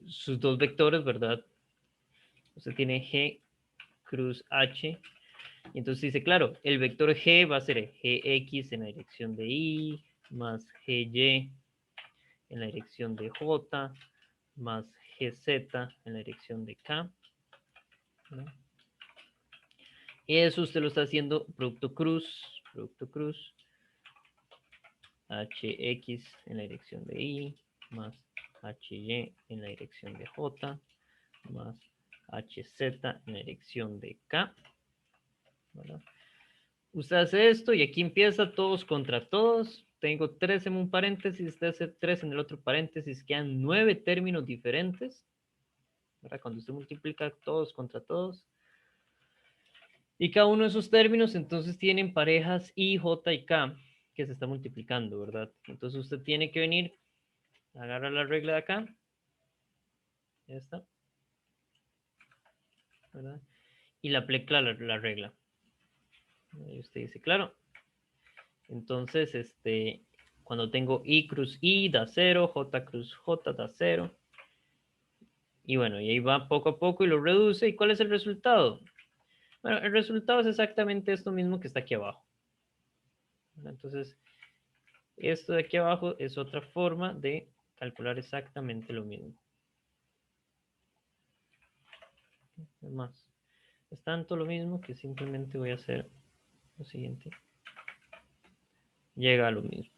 sus dos vectores, ¿verdad? Usted tiene G cruz H, y entonces dice, claro, el vector G va a ser Gx en la dirección de Y, más Gy en la dirección de J, más Gz en la dirección de K, ¿no? Y eso usted lo está haciendo producto cruz, Hx en la dirección de Y, más Hy en la dirección de J, más Hz en la dirección de K, ¿verdad? Usted hace esto y aquí empieza todos contra todos. Tengo 3 en un paréntesis, usted hace 3 en el otro paréntesis, quedan 9 términos diferentes, ¿verdad? Cuando usted multiplica todos contra todos. Y cada uno de esos términos entonces tienen parejas I, J y K que se está multiplicando, ¿verdad? Entonces usted tiene que venir, agarra la regla de acá, ya está, ¿verdad? Y la aplica la regla. Y usted dice, claro. Entonces, cuando tengo I cruz I da 0, J cruz J da 0. Y bueno, y ahí va poco a poco y lo reduce. ¿Y cuál es el resultado? Bueno, el resultado es exactamente esto mismo que está aquí abajo. Entonces, esto de aquí abajo es otra forma de calcular exactamente lo mismo. Es más, es tanto lo mismo que simplemente voy a hacer lo siguiente. Llega a lo mismo.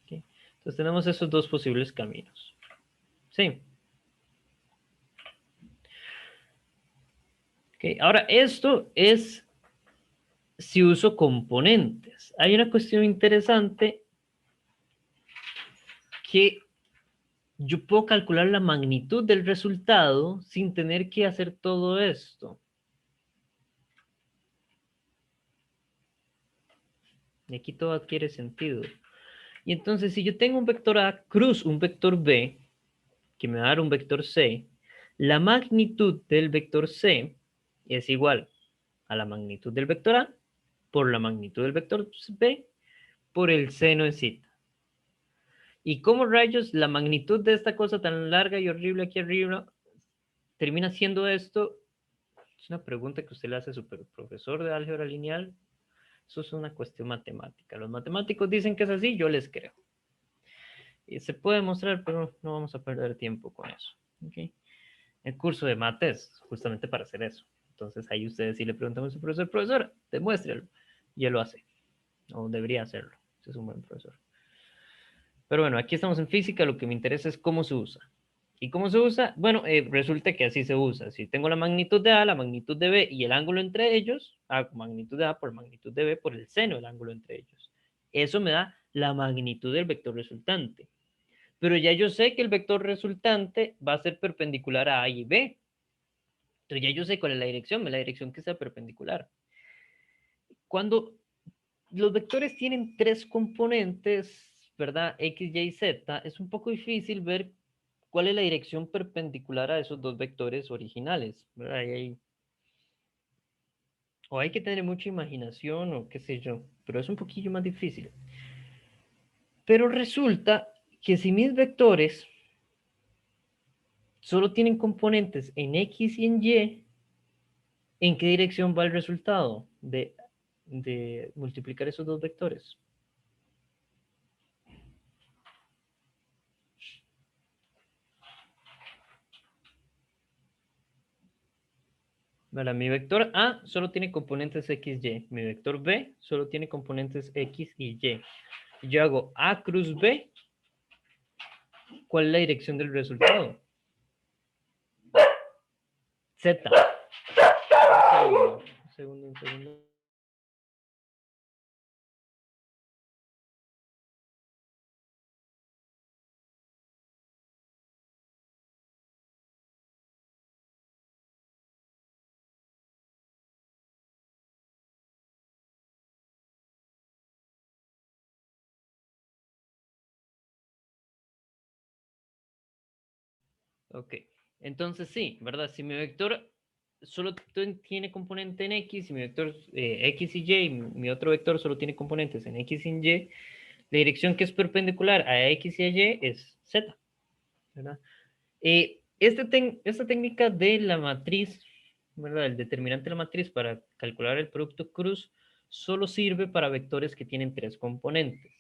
¿Okay? Entonces tenemos esos dos posibles caminos. Sí. Okay. Ahora, esto es si uso componentes. Hay una cuestión interesante que yo puedo calcular la magnitud del resultado sin tener que hacer todo esto. Y aquí todo adquiere sentido. Y entonces, si yo tengo un vector A cruz un vector B, que me va a dar un vector C, la magnitud del vector C es igual a la magnitud del vector A por la magnitud del vector B por el seno de zeta. ¿Y cómo rayos la magnitud de esta cosa tan larga y horrible aquí arriba termina siendo esto? Es una pregunta que usted le hace a su profesor de álgebra lineal. Eso es una cuestión matemática. Los matemáticos dicen que es así, yo les creo. Y se puede demostrar, pero no vamos a perder tiempo con eso. ¿Okay? El curso de mate es justamente para hacer eso. Entonces ahí ustedes sí le preguntan a su profesor, profesora, demuéstrelo. Y él lo hace. O debería hacerlo. Ese es un buen profesor. Pero bueno, aquí estamos en física, lo que me interesa es cómo se usa. ¿Y cómo se usa? Bueno, resulta que así se usa. Si tengo la magnitud de A, la magnitud de B y el ángulo entre ellos, hago magnitud de A por magnitud de B por el seno del ángulo entre ellos. Eso me da la magnitud del vector resultante. Pero ya yo sé que el vector resultante va a ser perpendicular a A y B. Entonces ya yo sé cuál es la dirección que sea perpendicular. Cuando los vectores tienen 3 componentes, ¿verdad? X, Y, Z, es un poco difícil ver cuál es la dirección perpendicular a esos dos vectores originales, ¿verdad? O hay que tener mucha imaginación o qué sé yo, pero es un poquillo más difícil. Pero resulta que si mis vectores solo tienen componentes en X y en Y, ¿en qué dirección va el resultado de multiplicar esos dos vectores? Ahora, mi vector A solo tiene componentes X, Y. Mi vector B solo tiene componentes X y Y. Yo hago A cruz B. ¿Cuál es la dirección del resultado? Z. Un segundo. Ok, entonces sí, ¿verdad? Si mi vector solo tiene componente en X y mi vector X y Y, y mi otro vector solo tiene componentes en X y Y, la dirección que es perpendicular a X y a Y es Z, ¿verdad? Esta técnica de la matriz, ¿verdad? El determinante de la matriz para calcular el producto cruz solo sirve para vectores que tienen 3 componentes.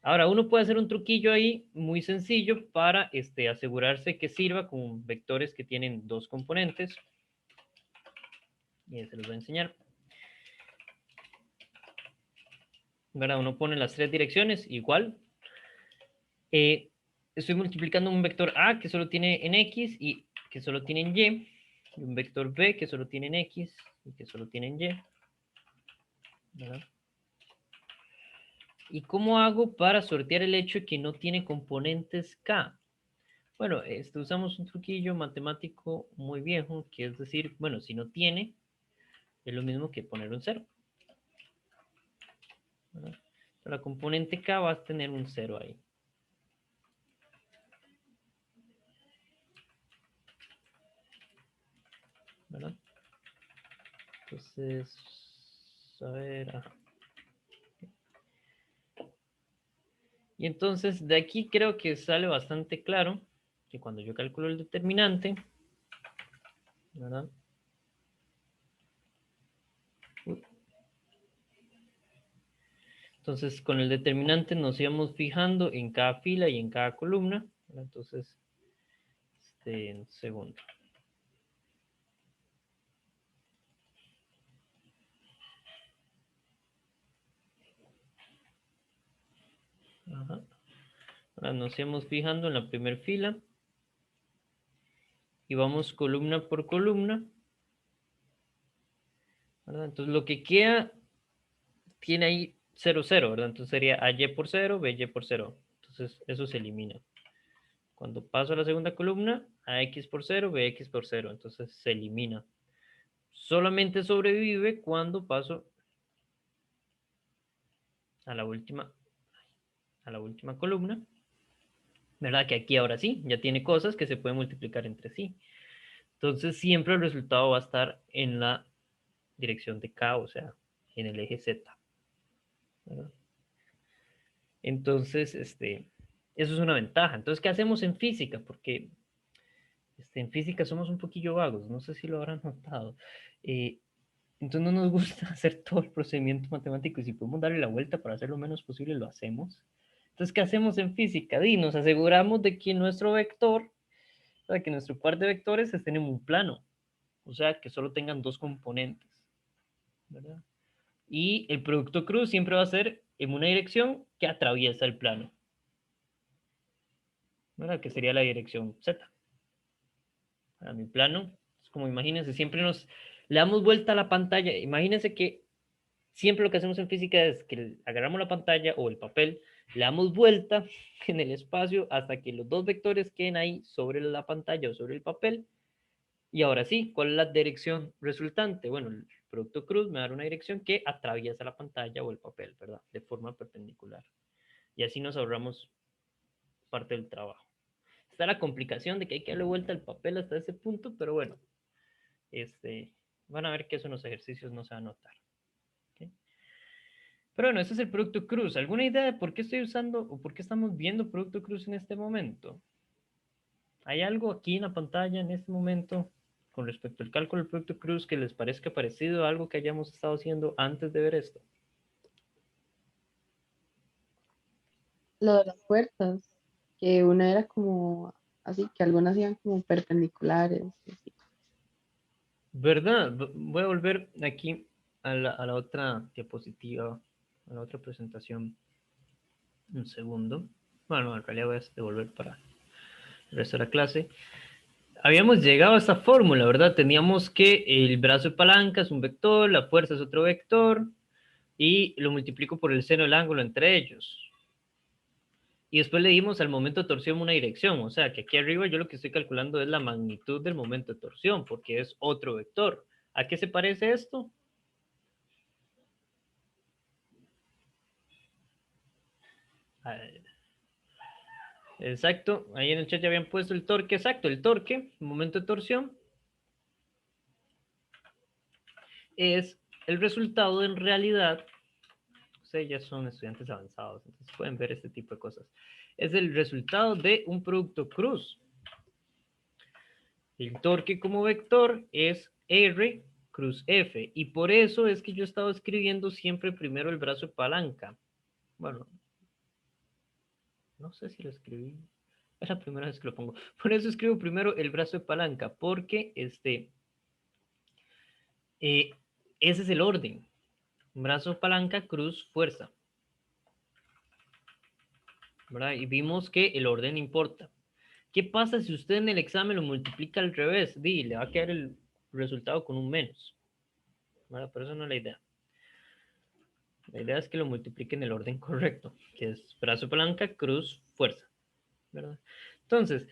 Ahora, uno puede hacer un truquillo ahí muy sencillo para asegurarse que sirva con vectores que tienen 2 componentes. Y se los voy a enseñar. ¿Verdad? Uno pone las 3 direcciones igual. Estoy multiplicando un vector A que solo tiene en X y que solo tiene en Y. Y un vector B que solo tiene en X y que solo tiene en Y. ¿Verdad? ¿Y cómo hago para sortear el hecho de que no tiene componentes K? Bueno, usamos un truquillo matemático muy viejo, que es decir, bueno, si no tiene, es lo mismo que poner un 0. ¿Verdad? La componente K va a tener un 0 ahí. ¿Verdad? Entonces, a ver, ajá. Y entonces de aquí creo que sale bastante claro que cuando yo calculo el determinante, ¿verdad? Entonces con el determinante nos íbamos fijando en cada fila y en cada columna, ¿verdad? Entonces, en segundo. Ajá. Ahora nos íbamos fijando en la primera fila y vamos columna por columna, ¿verdad? Entonces lo que queda tiene ahí 0, 0, ¿verdad? Entonces sería AY por 0, BY por 0. Entonces eso se elimina. Cuando paso a la segunda columna, AX por 0, BX por 0. Entonces se elimina. Solamente sobrevive cuando paso a la última columna, ¿verdad? Que aquí ahora sí, ya tiene cosas que se pueden multiplicar entre sí. Entonces siempre el resultado va a estar en la dirección de K, o sea, en el eje Z. ¿Verdad? Entonces, eso es una ventaja. Entonces, ¿qué hacemos en física? Porque en física somos un poquillo vagos, no sé si lo habrán notado. Entonces no nos gusta hacer todo el procedimiento matemático y si podemos darle la vuelta para hacer lo menos posible, lo hacemos. Entonces, ¿qué hacemos en física? Y nos aseguramos de que nuestro vector, o sea, que nuestro par de vectores estén en un plano, o sea, que solo tengan 2 componentes, ¿verdad? Y el producto cruz siempre va a ser en una dirección que atraviesa el plano, ¿verdad? Que sería la dirección Z. A mi plano, es como imagínense, siempre le damos vuelta a la pantalla. Imagínense que siempre lo que hacemos en física es que agarramos la pantalla o el papel, le damos vuelta en el espacio hasta que los 2 vectores queden ahí sobre la pantalla o sobre el papel. Y ahora sí, ¿cuál es la dirección resultante? Bueno, el producto cruz me da una dirección que atraviesa la pantalla o el papel, ¿verdad? De forma perpendicular. Y así nos ahorramos parte del trabajo. Está la complicación de que hay que darle vuelta al papel hasta ese punto, pero bueno, van a ver que eso en los ejercicios no se va a notar. ¿Okay? Pero bueno, ese es el producto cruz. ¿Alguna idea de por qué estoy usando o por qué estamos viendo producto cruz en este momento? ¿Hay algo aquí en la pantalla en este momento con respecto al cálculo del producto cruz que les parezca parecido a algo que hayamos estado haciendo antes de ver esto? Lo de las puertas, que una era como así, que algunas iban como perpendiculares. Así. ¿Verdad? Voy a volver aquí a la otra diapositiva, a la otra presentación. Un segundo. Bueno, en realidad voy a devolver para el resto de la clase. Habíamos llegado a esta fórmula, ¿verdad? Teníamos que el brazo de palanca es un vector, la fuerza es otro vector, y lo multiplico por el seno del ángulo entre ellos. Y después le dimos al momento de torsión una dirección, o sea que aquí arriba yo lo que estoy calculando es la magnitud del momento de torsión, porque es otro vector. ¿A qué se parece esto? Exacto, ahí en el chat ya habían puesto el torque, exacto, el torque, el momento de torsión, es el resultado en realidad, ustedes ya son estudiantes avanzados, entonces pueden ver este tipo de cosas, es el resultado de un producto cruz. El torque como vector es R cruz F, y por eso es que yo he estado escribiendo siempre primero el brazo de palanca. Bueno, no sé si lo escribí. Es la primera vez que lo pongo. Por eso escribo primero el brazo de palanca, porque ese es el orden. Brazo, palanca, cruz, fuerza. ¿Verdad? Y vimos que el orden importa. ¿Qué pasa si usted en el examen lo multiplica al revés? Le va a quedar el resultado con un menos. ¿Verdad? Pero eso no es la idea. La idea es que lo multiplique en el orden correcto, que es brazo, palanca, cruz, fuerza. ¿Verdad? Entonces,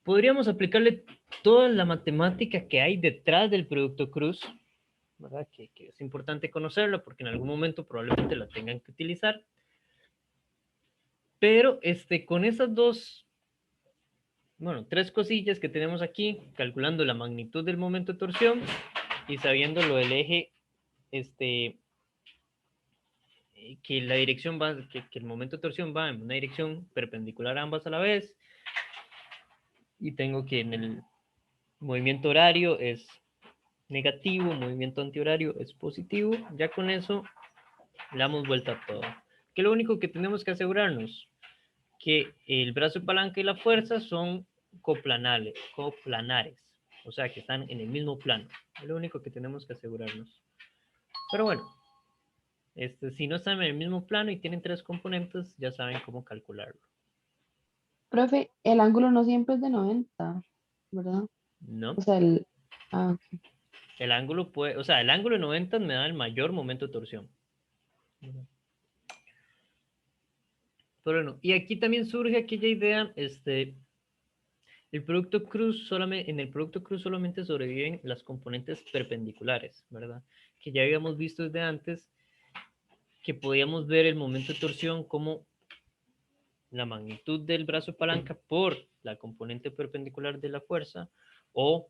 podríamos aplicarle toda la matemática que hay detrás del producto cruz, ¿verdad? Que es importante conocerla porque en algún momento probablemente la tengan que utilizar. Pero con esas tres cosillas que tenemos aquí, calculando la magnitud del momento de torsión y sabiendo lo del eje, que la dirección va, que el momento de torsión va en una dirección perpendicular a ambas a la vez, y tengo que en el movimiento horario es negativo, movimiento antihorario es positivo, ya con eso le damos vuelta a todo. Que lo único que tenemos que asegurarnos que el brazo de palanca y la fuerza son coplanares, o sea que están en el mismo plano. Es lo único que tenemos que asegurarnos. Pero bueno, si no están en el mismo plano y tienen tres componentes, ya saben cómo calcularlo. Profe, el ángulo no siempre es de 90, ¿verdad? ¿No? O sea, ok. El ángulo puede, o sea, el ángulo de 90 me da el mayor momento de torsión. Pero bueno, y aquí también surge aquella idea, el producto cruz solamente, en el producto cruz solamente sobreviven las componentes perpendiculares, ¿verdad? Que ya habíamos visto desde antes que podíamos ver el momento de torsión como la magnitud del brazo de palanca por la componente perpendicular de la fuerza o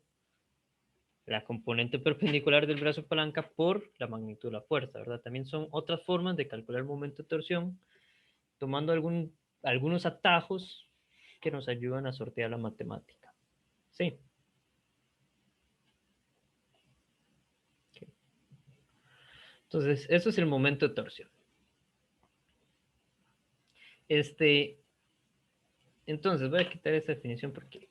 la componente perpendicular del brazo de palanca por la magnitud de la fuerza, ¿verdad? También son otras formas de calcular el momento de torsión tomando algunos atajos que nos ayudan a sortear la matemática. Sí. Okay. Entonces, eso es el momento de torsión. Entonces, voy a quitar esta definición porque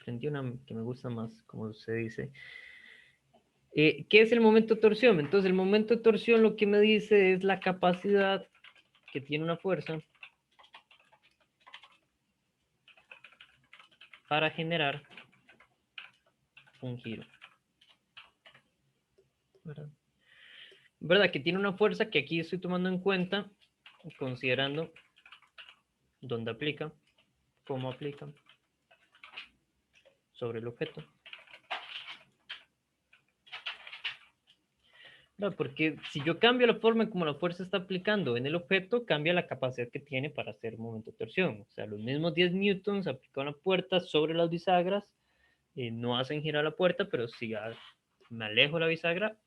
aprendí una que me gusta más, como se dice. ¿Qué es el momento de torsión? Entonces, el momento de torsión lo que me dice es la capacidad que tiene una fuerza para generar un giro. ¿Verdad? Que tiene una fuerza que aquí estoy tomando en cuenta, considerando dónde aplica, cómo aplica, sobre el objeto. ¿Verdad? Porque si yo cambio la forma en como la fuerza está aplicando en el objeto, cambia la capacidad que tiene para hacer un momento de torsión. O sea, los mismos 10 newtons aplicados a la puerta sobre las bisagras no hacen girar la puerta, pero si me alejo de la bisagra,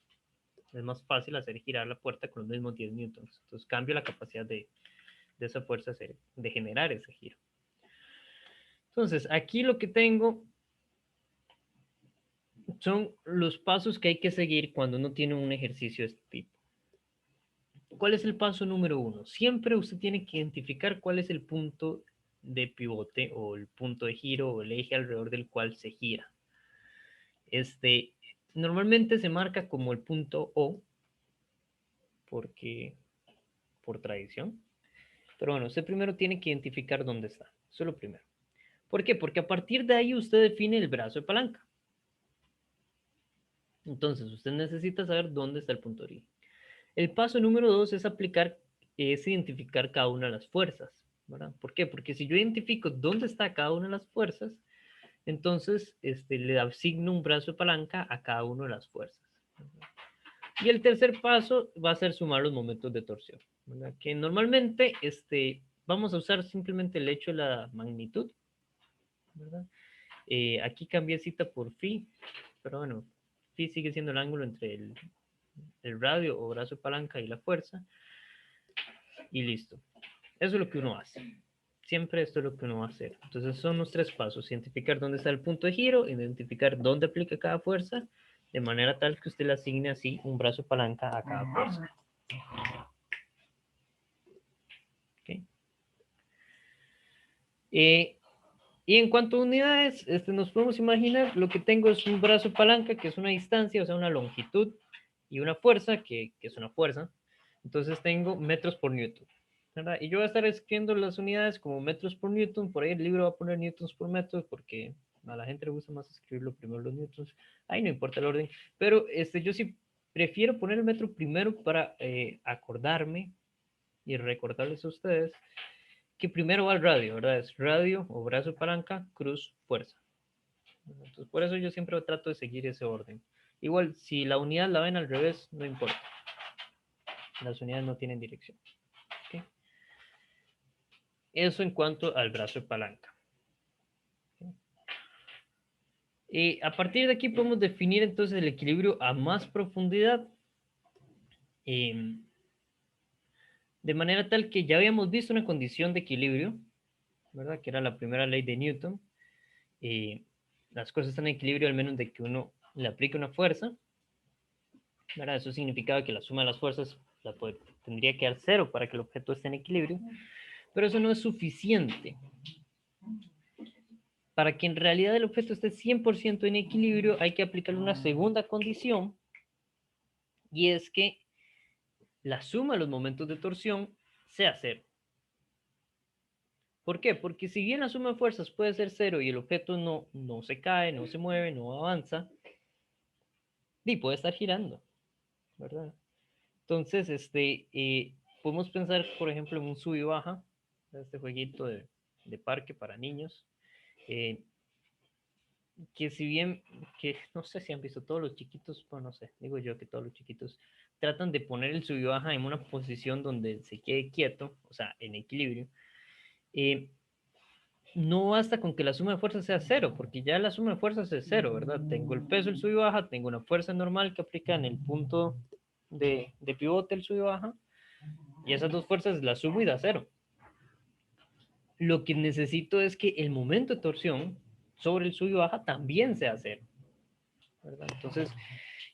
es más fácil hacer girar la puerta con los mismos 10 newtons. Entonces cambio la capacidad de esa fuerza de generar ese giro. Entonces, aquí lo que tengo son los pasos que hay que seguir cuando uno tiene un ejercicio de este tipo. ¿Cuál es el paso número 1? Siempre usted tiene que identificar cuál es el punto de pivote o el punto de giro o el eje alrededor del cual se gira. Normalmente se marca como el punto O porque por tradición. Pero bueno, usted primero tiene que identificar dónde está. Eso es lo primero. ¿Por qué? Porque a partir de ahí usted define el brazo de palanca. Entonces, usted necesita saber dónde está el punto de origen. El paso número 2 es identificar cada una de las fuerzas, ¿verdad? ¿Por qué? Porque si yo identifico dónde está cada una de las fuerzas, entonces le asigno un brazo de palanca a cada una de las fuerzas. Y el tercer paso va a ser sumar los momentos de torsión, ¿verdad? Que normalmente vamos a usar simplemente el hecho de la magnitud, ¿verdad? Aquí cambié cita por phi, pero bueno, phi sigue siendo el ángulo entre el radio o brazo de palanca y la fuerza, y listo. Eso es lo que uno hace. Siempre esto es lo que uno va a hacer. Entonces son los 3 pasos: identificar dónde está el punto de giro, identificar dónde aplica cada fuerza, de manera tal que usted le asigne así un brazo de palanca a cada fuerza. ¿Okay? Y en cuanto a unidades, nos podemos imaginar, lo que tengo es un brazo de palanca, que es una distancia, o sea, una longitud, y una fuerza, que es una fuerza. Entonces tengo metros por newton, ¿verdad? Y yo voy a estar escribiendo las unidades como metros por newton. Por ahí el libro va a poner newtons por metro, porque a la gente le gusta más escribirlo primero los newtons. Ahí no importa el orden, pero yo sí prefiero poner el metro primero para acordarme y recordarles a ustedes que primero va el radio, ¿verdad? Es radio o brazo palanca, cruz, fuerza. Entonces, por eso yo siempre trato de seguir ese orden. Igual, si la unidad la ven al revés, no importa. Las unidades no tienen dirección. ¿Okay? Eso en cuanto al brazo de palanca. Y a partir de aquí podemos definir entonces el equilibrio a más profundidad. De manera tal que ya habíamos visto una condición de equilibrio, ¿verdad? Que era la primera ley de Newton. Las cosas están en equilibrio al menos de que uno le aplique una fuerza, ¿verdad? Eso significaba que la suma de las fuerzas tendría que dar 0 para que el objeto esté en equilibrio, pero eso no es suficiente. Para que en realidad el objeto esté 100% en equilibrio, hay que aplicarle una segunda condición, y es que la suma de los momentos de torsión sea 0. ¿Por qué? Porque si bien la suma de fuerzas puede ser 0 y el objeto no se cae, no se mueve, no avanza, y puede estar girando, ¿verdad? Entonces, podemos pensar, por ejemplo, en un sub y baja, este jueguito de parque para niños, que si bien, que no sé si han visto todos los chiquitos, bueno, no sé, digo yo que todos los chiquitos tratan de poner el sub y baja en una posición donde se quede quieto, o sea, en equilibrio. No basta con que la suma de fuerzas sea 0, porque ya la suma de fuerzas es 0, ¿verdad? Tengo el peso, el sub y baja, tengo una fuerza normal que aplica en el punto de pivote, el sub y baja, y esas dos fuerzas las subo y da 0. Lo que necesito es que el momento de torsión sobre el sub y baja también sea 0, ¿verdad? Entonces,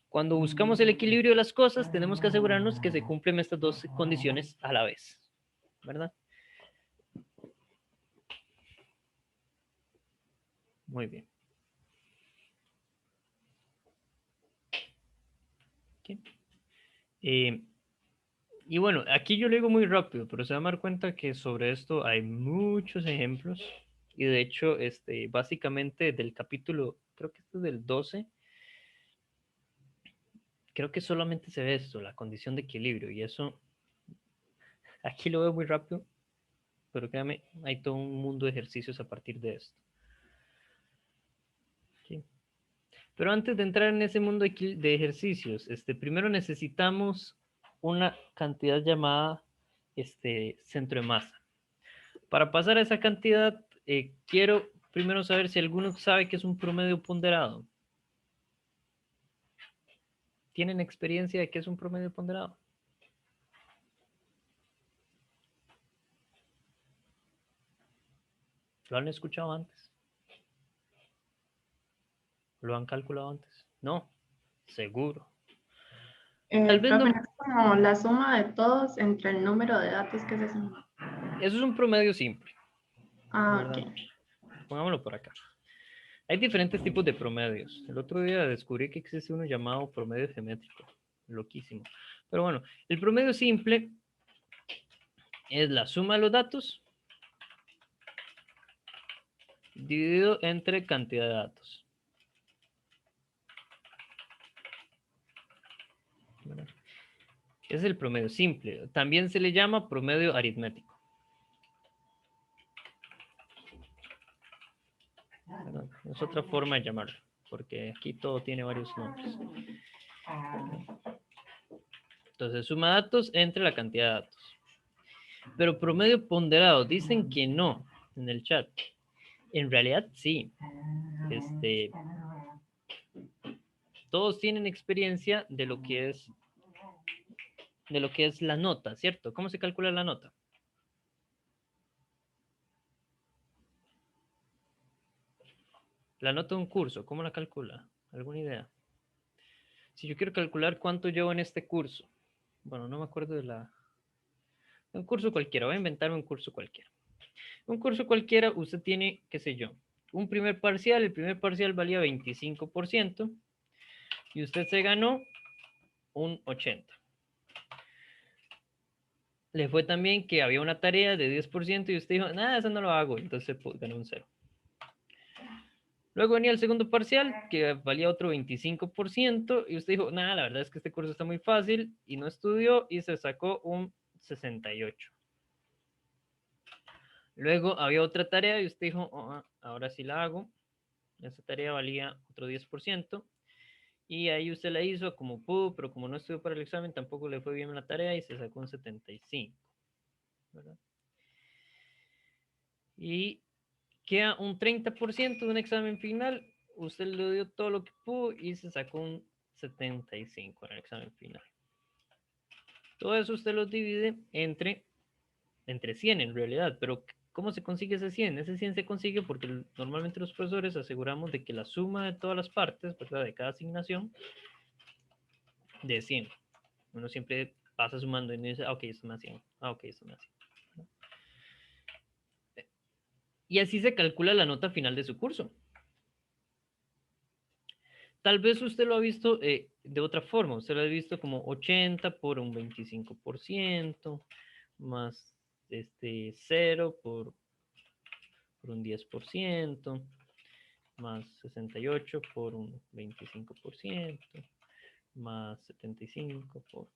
cuando buscamos el equilibrio de las cosas, tenemos que asegurarnos que se cumplen estas dos condiciones a la vez, ¿verdad? Muy bien. Okay. Y bueno, aquí yo lo digo muy rápido, pero se van a dar cuenta que sobre esto hay muchos ejemplos. Y de hecho, básicamente del capítulo, creo que este es del 12, creo que solamente se ve esto, la condición de equilibrio. Y eso, aquí lo veo muy rápido, pero créame, hay todo un mundo de ejercicios a partir de esto. ¿Sí? Pero antes de entrar en ese mundo de ejercicios, primero necesitamos una cantidad llamada centro de masa. Para pasar a esa cantidad, quiero primero saber si alguno sabe qué es un promedio ponderado. ¿Tienen experiencia de qué es un promedio ponderado? ¿Lo han escuchado antes? ¿Lo han calculado antes? No, seguro. Tal vez Profe, no. ¿no es como la suma de todos entre el número de datos que se suman? Eso es un promedio simple. Ah, ¿Verdad? ok. Pongámoslo por acá. Hay diferentes tipos de promedios. El otro día descubrí que existe uno llamado promedio geométrico. Loquísimo. Pero bueno, el promedio simple es la suma de los datos dividido entre cantidad de datos. Es el promedio simple. También se le llama promedio aritmético. Es otra forma de llamarlo, porque aquí todo tiene varios nombres. Entonces, suma datos entre la cantidad de datos. Pero promedio ponderado, dicen que no en el chat. En realidad sí. Todos tienen experiencia de lo que es la nota, ¿cierto? ¿Cómo se calcula la nota? La nota de un curso, ¿cómo la calcula? ¿Alguna idea? Si yo quiero calcular cuánto llevo en este curso, bueno, no me acuerdo de un curso cualquiera, voy a inventarme un curso cualquiera. Un curso cualquiera, usted tiene, qué sé yo, un primer parcial, el primer parcial valía 25% y usted se ganó un 80%. Le fue también que había una tarea de 10% y usted dijo, nada, eso no lo hago, entonces ganó un 0. Luego venía el segundo parcial, que valía otro 25%, y usted dijo, nada, la verdad es que este curso está muy fácil, y no estudió, y se sacó un 68. Luego había otra tarea, y usted dijo, oh, ahora sí la hago. Esa tarea valía otro 10%, y ahí usted la hizo como pudo, pero como no estudió para el examen, tampoco le fue bien la tarea, y se sacó un 75. ¿Verdad? Y queda un 30% de un examen final, usted le dio todo lo que pudo y se sacó un 75 en el examen final. Todo eso usted lo divide entre 100 en realidad, pero ¿cómo se consigue ese 100? Ese 100 se consigue porque normalmente los profesores aseguramos de que la suma de todas las partes, ¿verdad? De cada asignación, de 100. Uno siempre pasa sumando y dice, ok, esto me da 100, ok, esto me da 100. Y así se calcula la nota final de su curso. Tal vez usted lo ha visto de otra forma. Usted lo ha visto como 80 por un 25%, más 0 por un 10%, más 68 por un 25%, más 75 por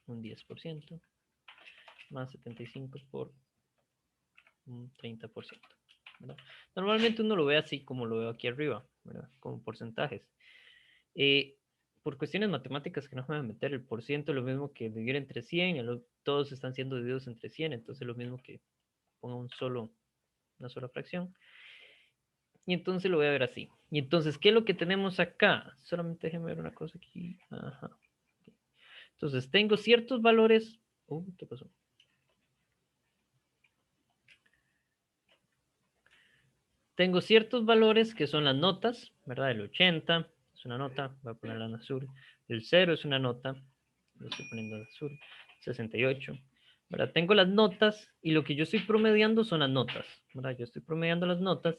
un 10%, más 75 por un 30%. ¿Verdad? Normalmente uno lo ve así como lo veo aquí arriba, ¿verdad? Como porcentajes. Por cuestiones matemáticas que no me voy a meter, el por ciento es lo mismo que dividir entre 100, todos están siendo divididos entre 100, entonces es lo mismo que ponga una sola fracción. Y entonces lo voy a ver así. Y entonces, ¿qué es lo que tenemos acá? Solamente déjenme ver una cosa aquí. Ajá. Entonces, tengo ciertos valores. ¿Qué pasó? Tengo ciertos valores que son las notas, ¿verdad? El 80 es una nota, voy a ponerla en azul. El 0 es una nota, lo estoy poniendo en azul. 68, ¿verdad? Tengo las notas y lo que yo estoy promediando son las notas, ¿verdad? Yo estoy promediando las notas,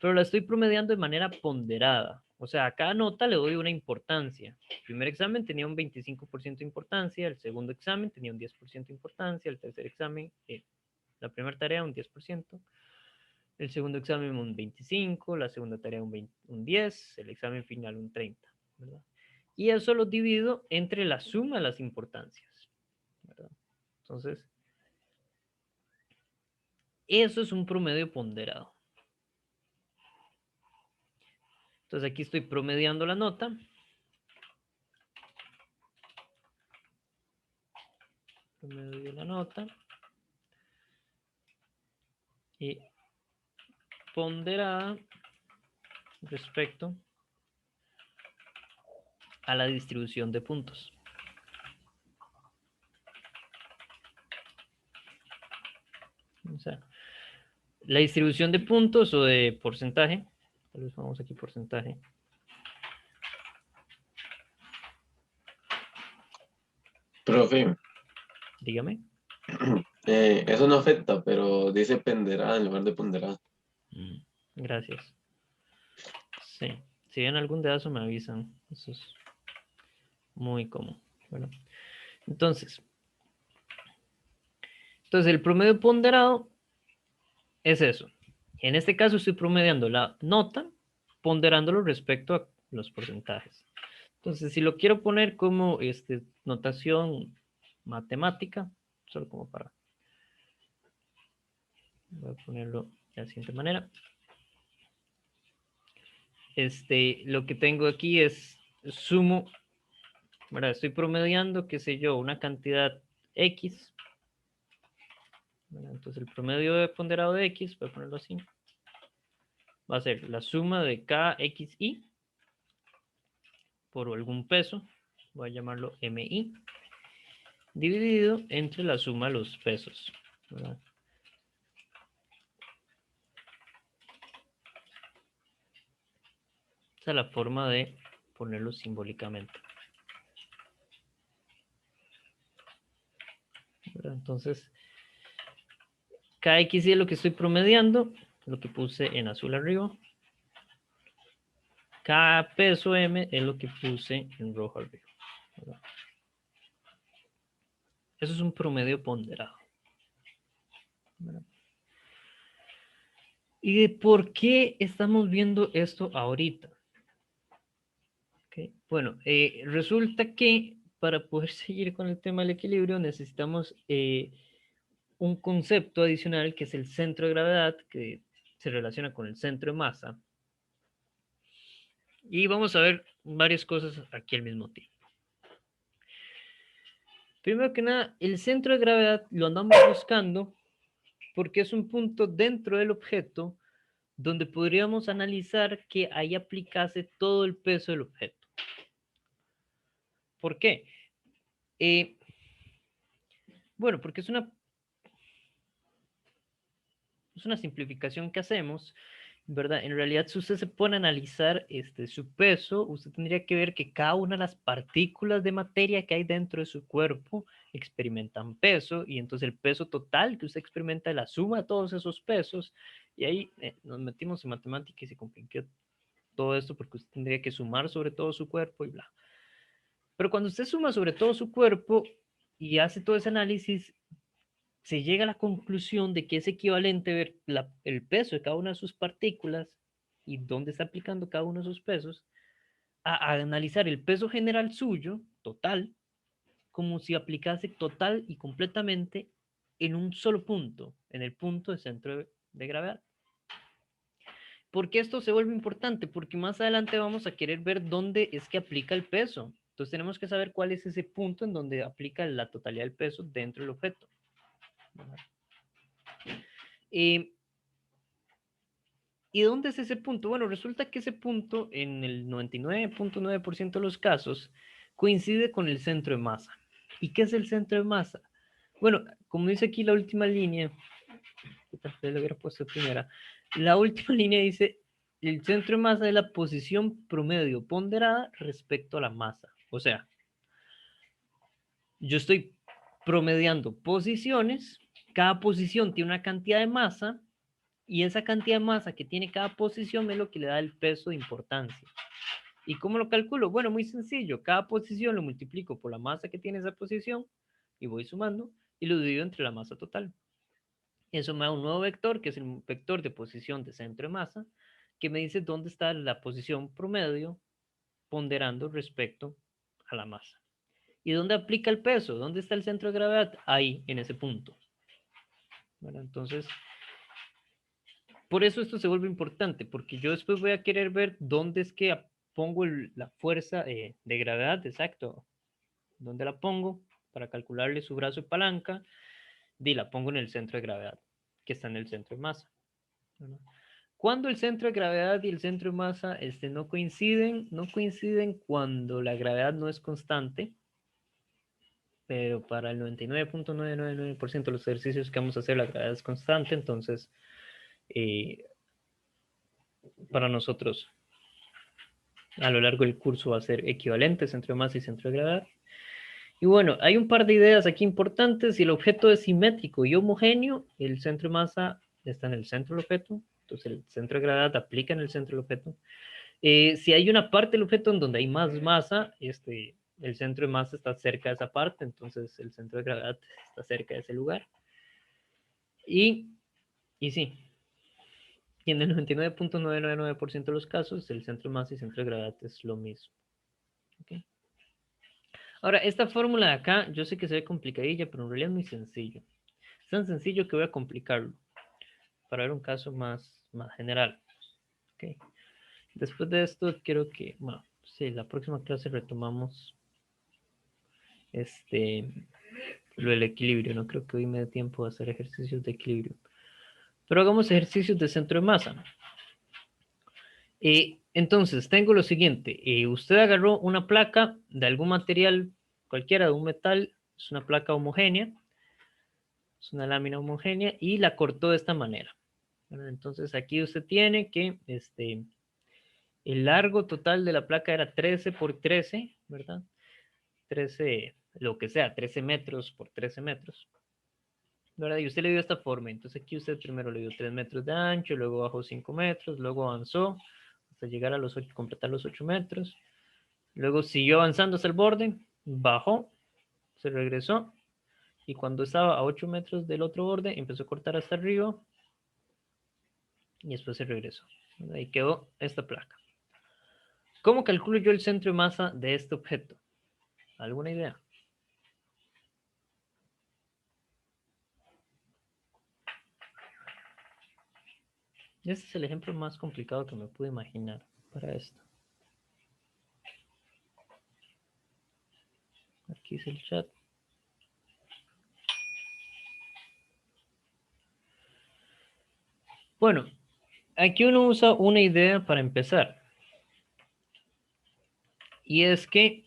pero la estoy promediando de manera ponderada. O sea, a cada nota le doy una importancia. El primer examen tenía un 25% de importancia, el segundo examen tenía un 10% de importancia, el tercer examen, la primera tarea un 10%. El segundo examen un 25, la segunda tarea un 10, el examen final un 30, ¿verdad? Y eso lo divido entre la suma de las importancias, ¿verdad? Entonces, eso es un promedio ponderado. Entonces aquí estoy promediando la nota. Promedio la nota. Y ponderada respecto a la distribución de puntos. O sea, la distribución de puntos o de porcentaje, tal vez vamos aquí porcentaje. Profe, Dígame. eso no afecta, pero dice ponderada en lugar de ponderada. Gracias. Sí, si ven algún dedazo me avisan. Eso es muy común. Bueno, entonces el promedio ponderado es eso. En este caso estoy promediando la nota, ponderándolo respecto a los porcentajes. Entonces, si lo quiero poner como notación matemática, solo como para... Voy a ponerlo de la siguiente manera. Lo que tengo aquí es sumo, ¿verdad? Estoy promediando, qué sé yo, una cantidad X Bueno, entonces el promedio de ponderado de X, voy a ponerlo así, va a ser la suma de cada XY por algún peso, voy a llamarlo MI, dividido entre la suma de los pesos, ¿verdad? Esa es la forma de ponerlo simbólicamente. ¿Verdad? Entonces, cada X es lo que estoy promediando, lo que puse en azul arriba. Cada peso M es lo que puse en rojo arriba, ¿verdad? Eso es un promedio ponderado, ¿verdad? ¿Y de por qué estamos viendo esto ahorita? Okay. Bueno, resulta que para poder seguir con el tema del equilibrio necesitamos un concepto adicional que es el centro de gravedad, que se relaciona con el centro de masa. Y vamos a ver varias cosas aquí al mismo tiempo. Primero que nada, el centro de gravedad lo andamos buscando porque es un punto dentro del objeto donde podríamos analizar que ahí aplicase todo el peso del objeto. ¿Por qué? Bueno, porque es una simplificación que hacemos, ¿verdad? En realidad, si usted se pone a analizar su peso, usted tendría que ver que cada una de las partículas de materia que hay dentro de su cuerpo experimentan peso, y entonces el peso total que usted experimenta es la suma de todos esos pesos, y ahí nos metimos en matemáticas y se complicó todo esto porque usted tendría que sumar sobre todo su cuerpo y bla. Pero cuando usted suma sobre todo su cuerpo y hace todo ese análisis, se llega a la conclusión de que es equivalente ver el peso de cada una de sus partículas y dónde está aplicando cada uno de sus pesos, a analizar el peso general suyo, total, como si aplicase total y completamente en un solo punto, en el punto de centro de gravedad. ¿Por qué esto se vuelve importante? Porque más adelante vamos a querer ver dónde es que aplica el peso. Entonces tenemos que saber cuál es ese punto en donde aplica la totalidad del peso dentro del objeto. ¿Y dónde es ese punto? Bueno, resulta que ese punto en el 99.9% de los casos coincide con el centro de masa. ¿Y qué es el centro de masa? Bueno, como dice aquí la última línea, tal vez lo hubiera puesto primera, la última línea dice, el centro de masa es la posición promedio ponderada respecto a la masa. O sea, yo estoy promediando posiciones, cada posición tiene una cantidad de masa, y esa cantidad de masa que tiene cada posición es lo que le da el peso de importancia. ¿Y cómo lo calculo? Bueno, muy sencillo. Cada posición lo multiplico por la masa que tiene esa posición y voy sumando y lo divido entre la masa total. Eso me da un nuevo vector, que es el vector de posición de centro de masa, que me dice dónde está la posición promedio ponderando respecto a la masa. ¿Y dónde aplica el peso? ¿Dónde está el centro de gravedad? Ahí, en ese punto. Bueno, entonces, por eso esto se vuelve importante, porque yo después voy a querer ver dónde es que pongo la fuerza de gravedad, exacto, dónde la pongo para calcularle su brazo de palanca, y la pongo en el centro de gravedad, que está en el centro de masa. Cuando el centro de gravedad y el centro de masa no coinciden cuando la gravedad no es constante, pero para el 99.999% de los ejercicios que vamos a hacer la gravedad es constante, entonces para nosotros a lo largo del curso va a ser equivalente centro de masa y centro de gravedad. Y bueno, hay un par de ideas aquí importantes. Si el objeto es simétrico y homogéneo, el centro de masa está en el centro del objeto, entonces el centro de gravedad aplica en el centro del objeto. Si hay una parte del objeto en donde hay más masa, el centro de masa está cerca de esa parte, entonces el centro de gravedad está cerca de ese lugar. Y sí, y en el 99.999% de los casos, el centro de masa y centro de gravedad es lo mismo. ¿Okay? Ahora, esta fórmula de acá, yo sé que se ve complicadilla, pero en realidad es muy sencillo. Es tan sencillo que voy a complicarlo para ver un caso más general. ¿Okay? Después de esto, quiero que, bueno, sí, la próxima clase retomamos lo del equilibrio. No creo que hoy me dé tiempo de hacer ejercicios de equilibrio. Pero hagamos ejercicios de centro de masa. Entonces, tengo lo siguiente. Usted agarró una placa de algún material, cualquiera, de un metal. Es una placa homogénea. Es una lámina homogénea y la cortó de esta manera. Bueno, entonces, aquí usted tiene que el largo total de la placa era 13 por 13, ¿verdad? 13, lo que sea, 13 metros por 13 metros. ¿Verdad? Y usted le dio esta forma. Entonces aquí usted primero le dio 3 metros de ancho, luego bajó 5 metros, luego avanzó hasta llegar a los 8, completar los 8 metros. Luego siguió avanzando hasta el borde, bajó, se regresó y cuando estaba a 8 metros del otro borde empezó a cortar hasta arriba y después se regresó. Ahí quedó esta placa. ¿Cómo calculo yo el centro de masa de este objeto? ¿Alguna idea? Este es el ejemplo más complicado que me pude imaginar para esto. Aquí es el chat. Bueno, aquí uno usa una idea para empezar. Y es que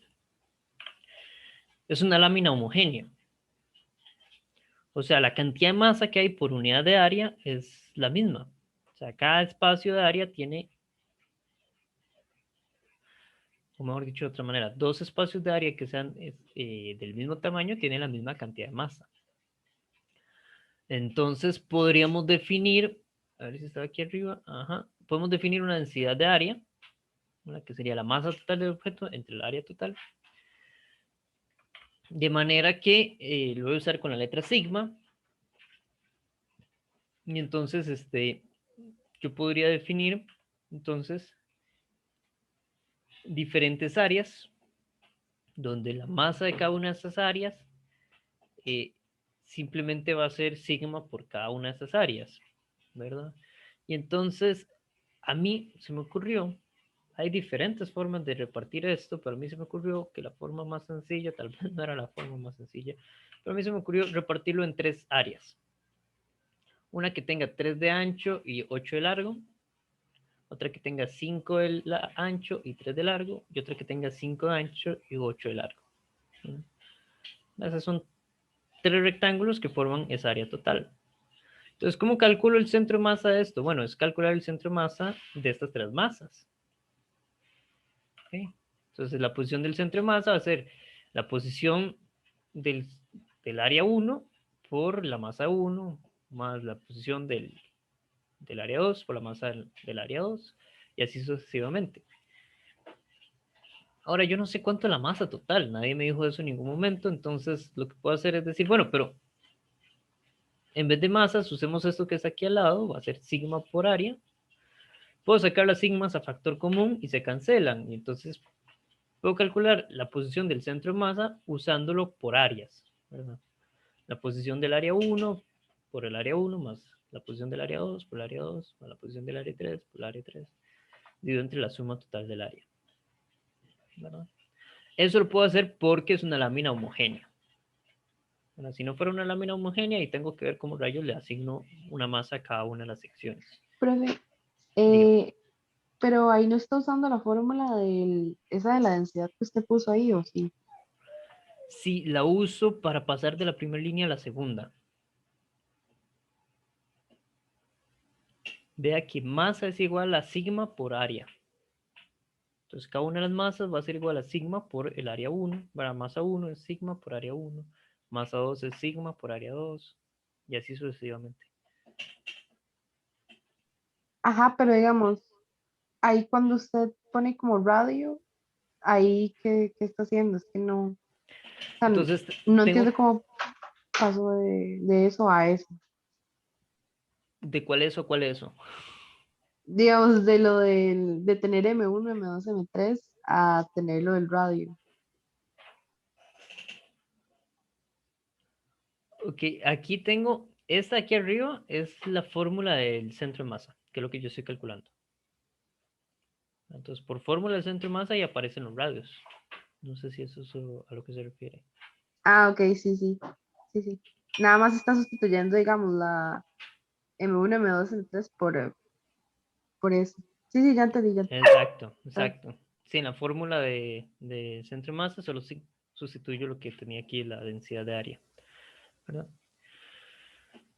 es una lámina homogénea. O sea, la cantidad de masa que hay por unidad de área es la misma. O sea, cada espacio de área tiene, o mejor dicho de otra manera, dos espacios de área que sean del mismo tamaño tienen la misma cantidad de masa. Entonces podríamos definir, a ver si está aquí arriba, ajá, podemos definir una densidad de área, una que sería la masa total del objeto entre el área total. De manera que lo voy a usar con la letra sigma. Y entonces, yo podría definir, entonces, diferentes áreas, donde la masa de cada una de estas áreas simplemente va a ser sigma por cada una de estas áreas, ¿verdad? Y entonces, a mí se me ocurrió, hay diferentes formas de repartir esto, pero a mí se me ocurrió que la forma más sencilla, tal vez no era la forma más sencilla, pero a mí se me ocurrió repartirlo en tres áreas. Una que tenga 3 de ancho y 8 de largo, otra que tenga 5 de ancho y 3 de largo, y otra que tenga 5 de ancho y 8 de largo. Esos son tres rectángulos que forman esa área total. Entonces, ¿cómo calculo el centro de masa de esto? Bueno, es calcular el centro de masa de estas tres masas. ¿Okay? Entonces, la posición del centro de masa va a ser la posición del área 1 por la masa 1 más la posición del área 2 por la masa del área 2 y así sucesivamente. Ahora, yo no sé cuánto es la masa total, nadie me dijo eso en ningún momento, entonces lo que puedo hacer es decir, bueno, pero en vez de masas, usemos esto que está aquí al lado, va a ser sigma por área. Puedo sacar las sigmas a factor común y se cancelan, y entonces puedo calcular la posición del centro de masa usándolo por áreas, ¿verdad? La posición del área 1 por el área 1 más la posición del área 2 por el área 2 más la posición del área 3 por el área 3, dividido entre la suma total del área, ¿verdad? Eso lo puedo hacer porque es una lámina homogénea. Bueno, si no fuera una lámina homogénea, y tengo que ver cómo rayos le asigno una masa a cada una de las secciones. Profe, Diga. pero ahí no está usando la fórmula esa de la densidad que usted puso ahí, ¿o sí? Sí, la uso para pasar de la primera línea a la segunda. Vea que masa es igual a sigma por área. Entonces, cada una de las masas va a ser igual a sigma por el área 1. Para masa 1 es sigma por área 1. Masa 2 es sigma por área 2. Y así sucesivamente. Ajá, pero digamos, ahí cuando usted pone como radio, ahí ¿qué está haciendo? Es que no, o sea, Entonces, no tengo... entiendo cómo pasó de eso a eso. ¿De cuál es o cuál es eso? Digamos, de lo de tener M1, M2, M3 a tener lo del radio. Ok, aquí tengo... Esta aquí arriba es la fórmula del centro de masa, que es lo que yo estoy calculando. Entonces, por fórmula del centro de masa ahí aparecen los radios. No sé si eso es a lo que se refiere. Ah, ok, sí, sí. sí, sí. Nada más está sustituyendo, digamos, la M1, M2, M3 por eso. Sí, sí, ya entendí, ya entendí. Exacto, Ah, exacto. Sí, en la fórmula de centro de masa solo sustituyo lo que tenía aquí, la densidad de área, ¿verdad?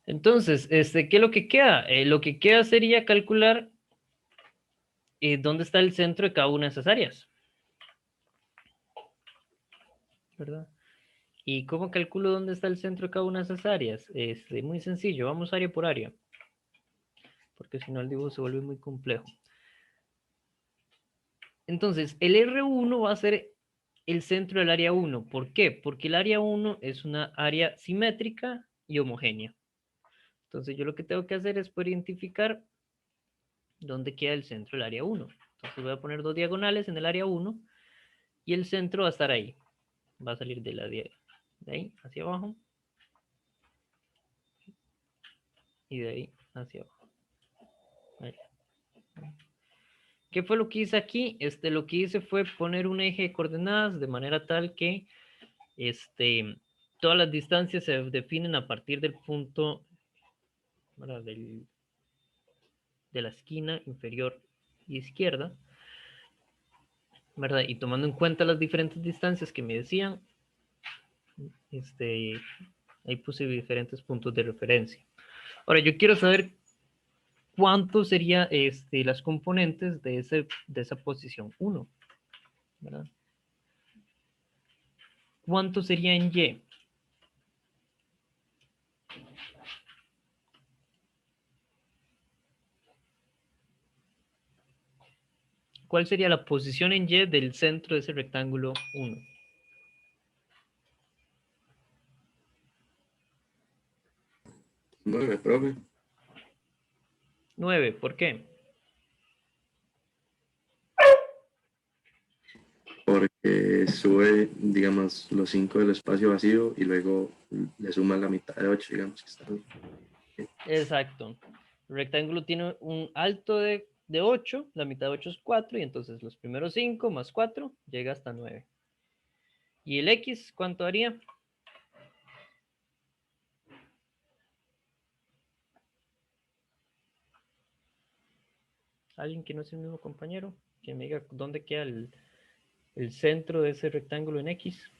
Entonces, ¿qué es lo que queda? Lo que queda sería calcular dónde está el centro de cada una de esas áreas, ¿verdad? ¿Y cómo calculo dónde está el centro de cada una de esas áreas? Muy sencillo, vamos área por área, porque si no el dibujo se vuelve muy complejo. Entonces, el R1 va a ser el centro del área 1. ¿Por qué? Porque el área 1 es una área simétrica y homogénea. Entonces, yo lo que tengo que hacer es poder identificar dónde queda el centro del área 1. Entonces, voy a poner dos diagonales en el área 1 y el centro va a estar ahí. Va a salir de ahí hacia abajo y de ahí hacia abajo. Ahí. ¿Qué fue lo que hice aquí? Lo que hice fue poner un eje de coordenadas de manera tal que todas las distancias se definen a partir del punto, ¿verdad? De la esquina inferior izquierda, ¿verdad? Y tomando en cuenta las diferentes distancias que me decían, ahí puse diferentes puntos de referencia. Ahora, yo quiero saber cuánto sería las componentes de esa posición 1, ¿verdad? ¿Cuánto sería en Y? ¿Cuál sería la posición en Y del centro de ese rectángulo 1? 9, profe. 9, ¿por qué? Porque sube, digamos, los 5 del espacio vacío y luego le suma la mitad de 8, digamos que está bien. Exacto. El rectángulo tiene un alto de 8, la mitad de 8 es 4, y entonces los primeros 5 más 4 llega hasta 9. ¿Y el X cuánto haría? ¿Alguien que no es el mismo compañero? Que me diga dónde queda el centro de ese rectángulo en X.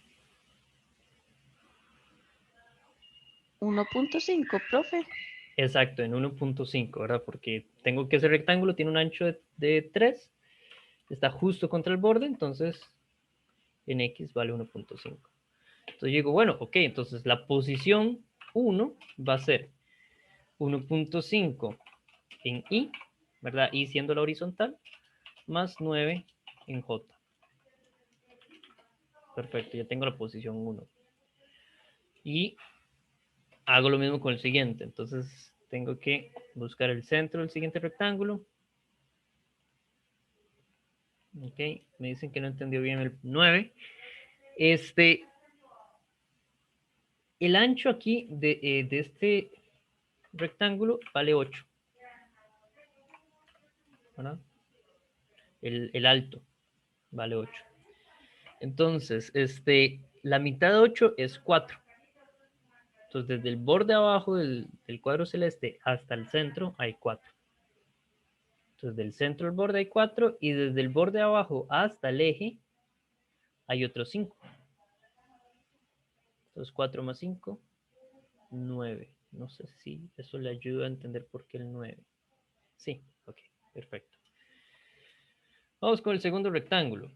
1.5, profe. Exacto, en 1.5, ¿verdad? Porque tengo que ese rectángulo tiene un ancho de 3, está justo contra el borde, entonces en X vale 1.5. Entonces digo, bueno, ok, entonces la posición 1 va a ser 1.5 en Y, ¿verdad? Y siendo la horizontal, más 9 en J. Perfecto, ya tengo la posición 1. Y hago lo mismo con el siguiente. Entonces tengo que buscar el centro del siguiente rectángulo. Ok, me dicen que no entendió bien el 9. El ancho aquí de este rectángulo vale 8. ¿Verdad? El alto vale 8. Entonces, la mitad de 8 es 4. Entonces, desde el borde abajo del cuadro celeste hasta el centro hay 4. Entonces, del centro al borde hay 4 y desde el borde abajo hasta el eje hay otros 5. Entonces, 4 más 5, 9. No sé si eso le ayuda a entender por qué el 9. Sí, ok, perfecto. Vamos con el segundo rectángulo.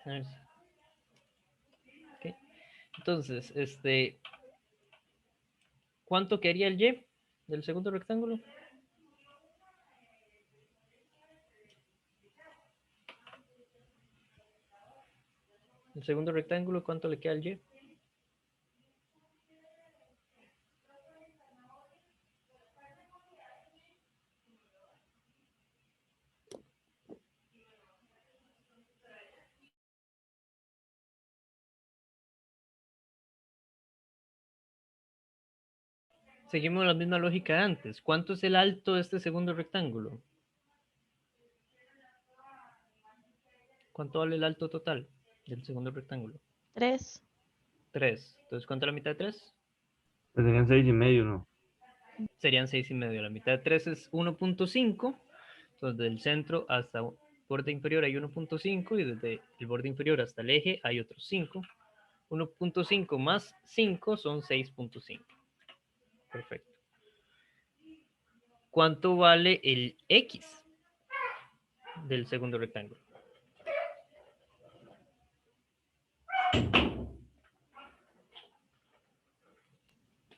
A ver. Okay. Entonces, ¿cuánto quedaría el Y del segundo rectángulo? El segundo rectángulo, ¿cuánto le queda al Y? Seguimos la misma lógica de antes. ¿Cuánto es el alto de este segundo rectángulo? ¿Cuánto vale el alto total del segundo rectángulo? 3. 3. Entonces, ¿cuánto es la mitad de 3? Pues serían 6,5, ¿no? Serían 6,5. La mitad de 3 es 1.5. Entonces, del centro hasta el borde inferior hay 1.5 y desde el borde inferior hasta el eje hay otros 5. 1.5 más 5 son 6.5. Perfecto. ¿Cuánto vale el X del segundo rectángulo?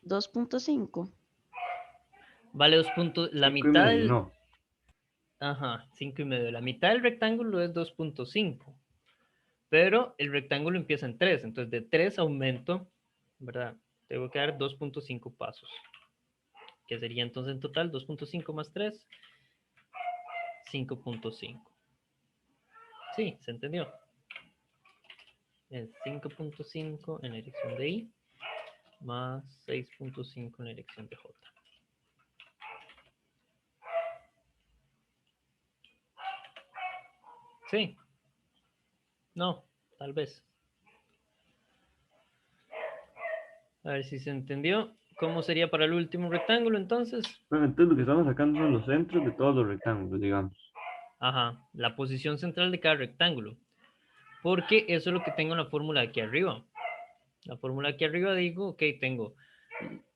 $2.5. Vale 2 puntos. La 5,5, mitad del... no. Ajá, 5,5. La mitad del rectángulo es 2.5. Pero el rectángulo empieza en 3. Entonces de 3 aumento, ¿verdad? Tengo que dar 2.5 pasos. Que sería entonces en total 2.5 más 3, 5.5. Sí, ¿se entendió? Es 5.5 en la dirección de Y más 6.5 en la dirección de J. Sí. No, tal vez. A ver si se entendió. ¿Cómo sería para el último rectángulo entonces? Bueno, entonces lo que estamos sacando son los centros de todos los rectángulos, digamos. Ajá, la posición central de cada rectángulo. Porque eso es lo que tengo en la fórmula de aquí arriba. La fórmula aquí arriba digo, ok, tengo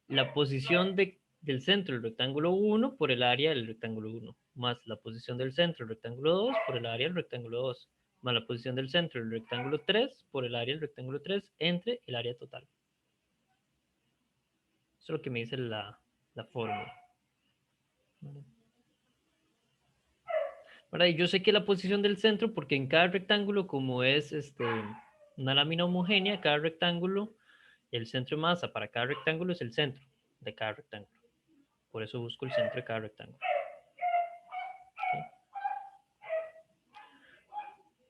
la posición del centro del rectángulo 1 por el área del rectángulo 1, más la posición del centro del rectángulo 2 por el área del rectángulo 2, más la posición del centro del rectángulo 3 por el área del rectángulo 3 entre el área total. Eso es lo que me dice la fórmula. ¿Verdad? Y yo sé que la posición del centro, porque en cada rectángulo, como es una lámina homogénea, cada rectángulo, el centro de masa para cada rectángulo es el centro de cada rectángulo. Por eso busco el centro de cada rectángulo. ¿Okay?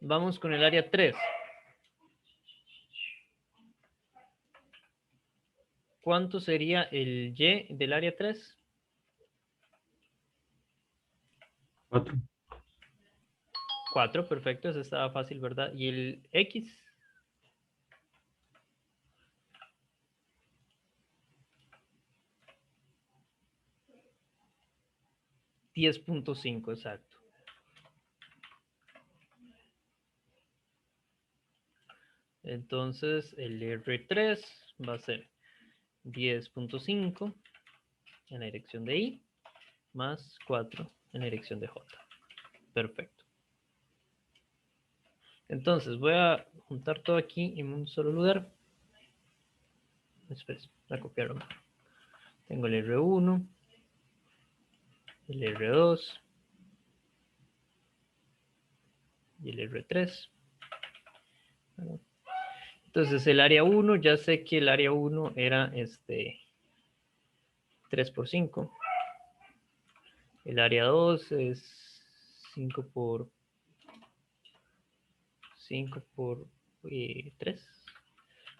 Vamos con el área 3. ¿Cuánto sería el Y del área 3? 4. 4, perfecto, eso estaba fácil, ¿verdad? ¿Y el X? 10.5, exacto. Entonces el R3 va a ser 10.5 en la dirección de Y más 4 en la dirección de J. Perfecto. Entonces voy a juntar todo aquí en un solo lugar. Espera, voy a copiarlo. Tengo el R1, el R2 y el R3. Entonces el área 1, ya sé que el área 1 era 3 por 5. El área 2 es 5 por 3.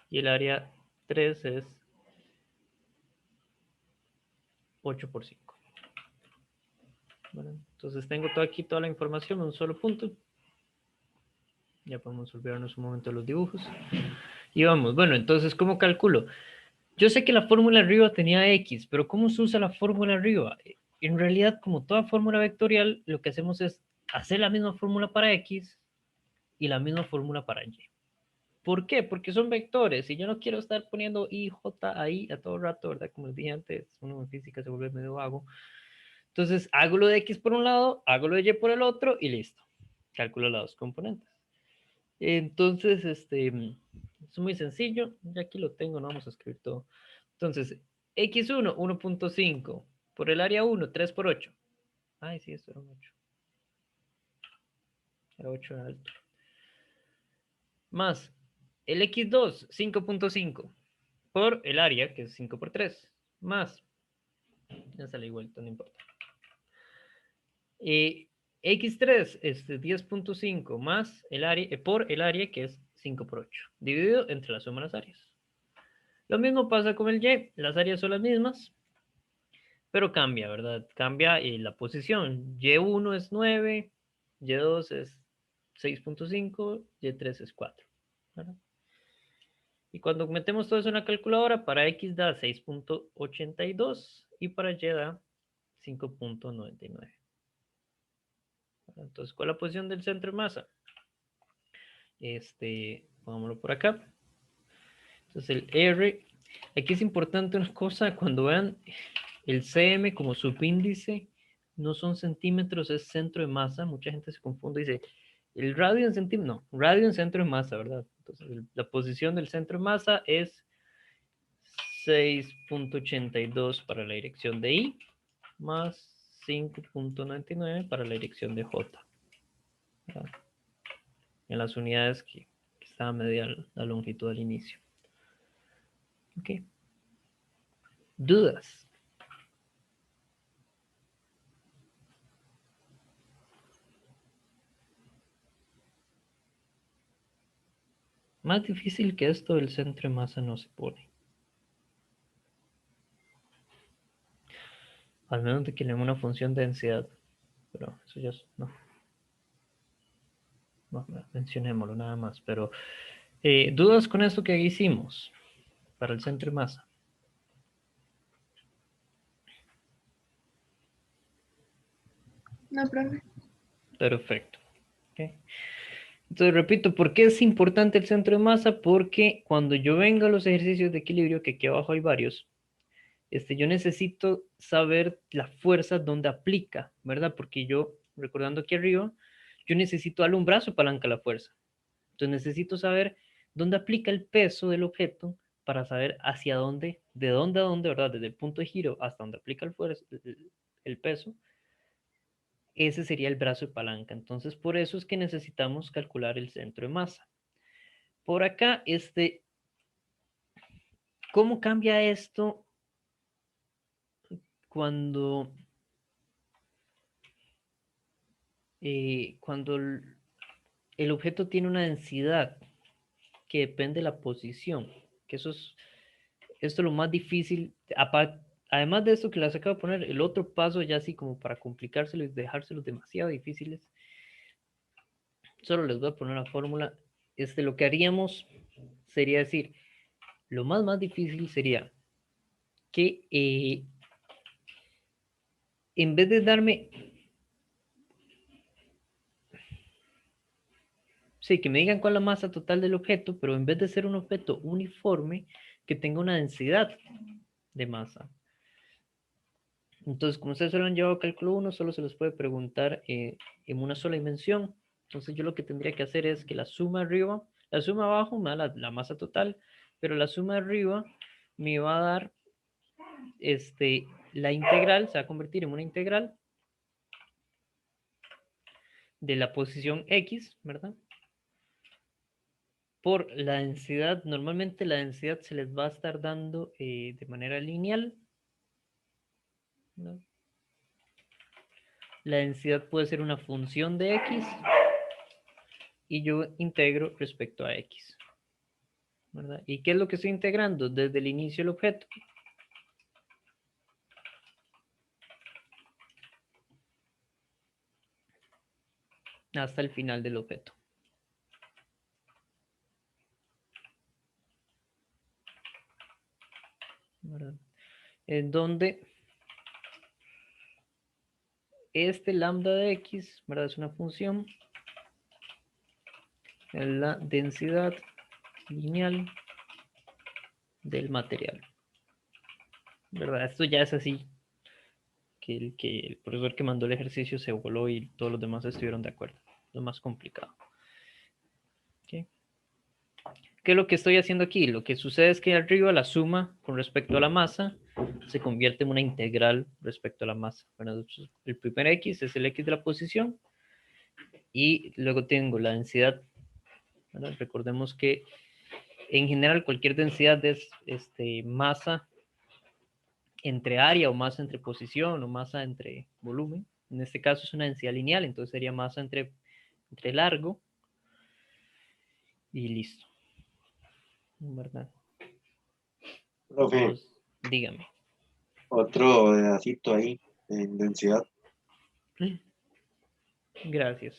Y el área 3 es 8 por 5. Bueno, entonces tengo todo aquí, toda la información en un solo punto. Ya podemos olvidarnos un momento de los dibujos. Y vamos, bueno, entonces, ¿cómo calculo? Yo sé que la fórmula arriba tenía X, pero ¿cómo se usa la fórmula arriba? En realidad, como toda fórmula vectorial, lo que hacemos es hacer la misma fórmula para X y la misma fórmula para Y. ¿Por qué? Porque son vectores y yo no quiero estar poniendo I, J ahí a todo rato, ¿verdad? Como les dije antes, uno en física se vuelve medio vago. Entonces, hago lo de X por un lado, hago lo de Y por el otro y listo. Calculo las dos componentes. Entonces, es muy sencillo. Ya aquí lo tengo, no vamos a escribir todo. Entonces, X1, 1.5. Por el área 1, 3 por 8. Ay, sí, esto era un 8. Era 8 en alto. Más el X2, 5.5. Por el área, que es 5 por 3. Más. Ya sale igual, no importa. X3 es 10.5 más el área, por el área, que es 5 por 8. Dividido entre la suma de las áreas. Lo mismo pasa con el Y. Las áreas son las mismas, pero cambia, ¿verdad? Cambia la posición. Y1 es 9, Y2 es 6.5, Y3 es 4. ¿Verdad? Y cuando metemos todo eso en la calculadora, para X da 6.82 y para Y da 5.99. Entonces, ¿cuál es la posición del centro de masa? Pongámoslo por acá. Entonces, el R, aquí es importante una cosa, cuando vean el cm como subíndice, no son centímetros, es centro de masa. Mucha gente se confunde y dice, el radio en centímetros, no, radio en centro de masa, ¿verdad? Entonces, la posición del centro de masa es 6.82 para la dirección de I, más 5.99 para la dirección de J. ¿Verdad? En las unidades que estaba medida la longitud al inicio. Ok. ¿Dudas? Más difícil que esto, el centro de masa no se pone. Al menos de que le demos una función de densidad. Pero eso ya no. No, mencionémoslo nada más. Pero, ¿dudas con esto que hicimos para el centro de masa? No, profe. Perfecto. Okay. Entonces, repito, ¿por qué es importante el centro de masa? Porque cuando yo venga a los ejercicios de equilibrio, que aquí abajo hay varios, yo necesito saber la fuerza donde aplica, ¿verdad? Porque yo, recordando aquí arriba, yo necesito darle un brazo palanca a la fuerza. Entonces necesito saber dónde aplica el peso del objeto para saber hacia dónde, de dónde a dónde, ¿verdad? Desde el punto de giro hasta donde aplica el peso. Ese sería el brazo de palanca. Entonces, por eso es que necesitamos calcular el centro de masa. Por acá, ¿cómo cambia esto cuando el objeto tiene una densidad que depende de la posición? Que esto es lo más difícil. Además de esto que les acabo de poner, el otro paso ya así como para complicárselo y dejárselos demasiado difíciles. Solo les voy a poner la fórmula. Lo que haríamos sería decir, lo más difícil sería que en vez de darme, sí, que me digan cuál es la masa total del objeto, pero en vez de ser un objeto uniforme, que tenga una densidad de masa. Entonces, como ustedes solo han llevado cálculo 1, solo se les puede preguntar en una sola dimensión. Entonces, yo lo que tendría que hacer es que la suma arriba, la suma abajo me da la masa total, pero la suma arriba me va a dar la integral, se va a convertir en una integral de la posición X, ¿verdad? Por la densidad, normalmente la densidad se les va a estar dando de manera lineal, ¿no? La densidad puede ser una función de X y yo integro respecto a X, ¿verdad? ¿Y qué es lo que estoy integrando? Desde el inicio del objeto. Hasta el final del objeto. ¿Verdad? En donde lambda de X, ¿verdad? Es una función en la densidad lineal del material, ¿verdad? Esto ya es así, que el profesor que mandó el ejercicio se voló y todos los demás estuvieron de acuerdo. Lo más complicado. ¿Okay? ¿Qué es lo que estoy haciendo aquí? Lo que sucede es que arriba la suma con respecto a la masa se convierte en una integral respecto a la masa. Bueno, el primer X es el X de la posición y luego tengo la densidad. ¿Verdad? Recordemos que en general cualquier densidad es masa entre área o masa entre posición o masa entre volumen. En este caso es una densidad lineal, entonces sería masa entre largo y listo. ¿Verdad? Profe, Entonces, dígame. otro pedacito ahí en densidad. Gracias.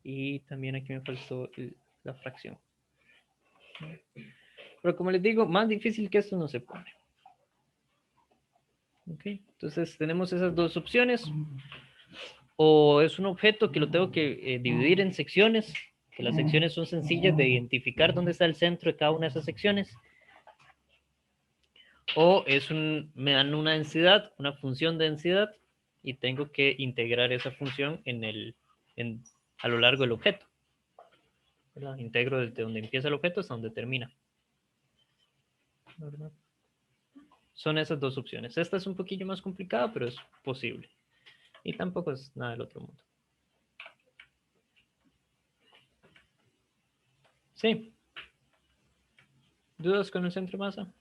Y también aquí me faltó la fracción. Pero como les digo, más difícil que esto no se pone. Ok, entonces tenemos esas dos opciones. O es un objeto que lo tengo que dividir en secciones, que las secciones son sencillas de identificar dónde está el centro de cada una de esas secciones. O me dan una densidad, una función de densidad, y tengo que integrar esa función a lo largo del objeto. ¿Verdad? Integro desde donde empieza el objeto hasta donde termina. ¿Verdad? Son esas dos opciones. Esta es un poquillo más complicada, pero es posible. Y tampoco es nada del otro mundo. Sí. ¿Dudas con el centro de masa?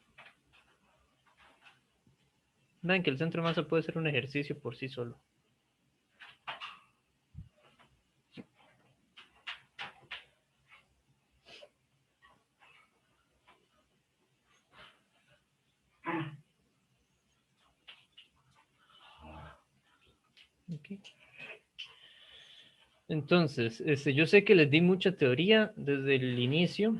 Ven que el centro de masa puede ser un ejercicio por sí solo. Okay. Entonces, yo sé que les di mucha teoría desde el inicio.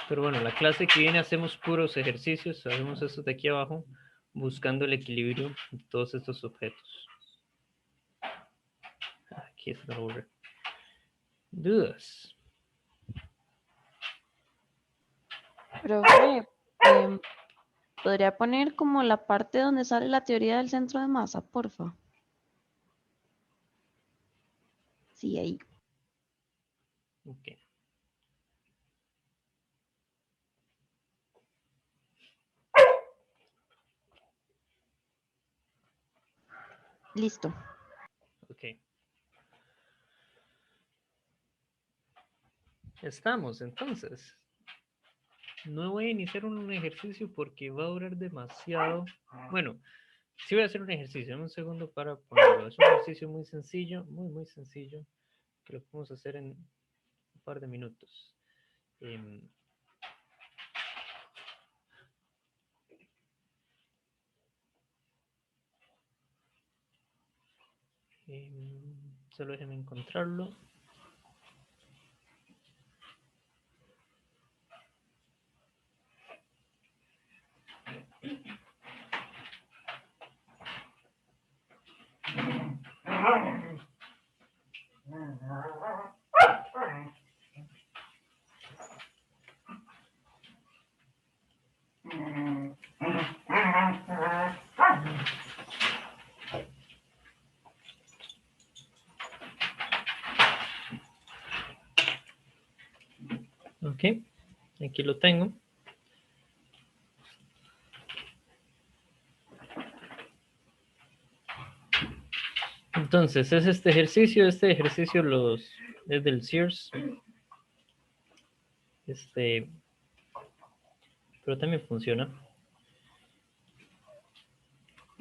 Pero bueno, la clase que viene hacemos puros ejercicios, hacemos esto de aquí abajo, buscando el equilibrio de todos estos objetos. Aquí está la borra. ¿Dudas? Profe, ¿podría poner como la parte donde sale la teoría del centro de masa, porfa? Sí, ahí. Ok. Listo. Ok. Estamos, entonces. No voy a iniciar un ejercicio porque va a durar demasiado. Bueno, sí voy a hacer un ejercicio. Dame un segundo para ponerlo. Es un ejercicio muy sencillo, muy sencillo, que lo podemos hacer en un par de minutos. Solo déjenme encontrarlo. Ok, aquí lo tengo. Entonces, es este ejercicio es del Sears. Pero también funciona.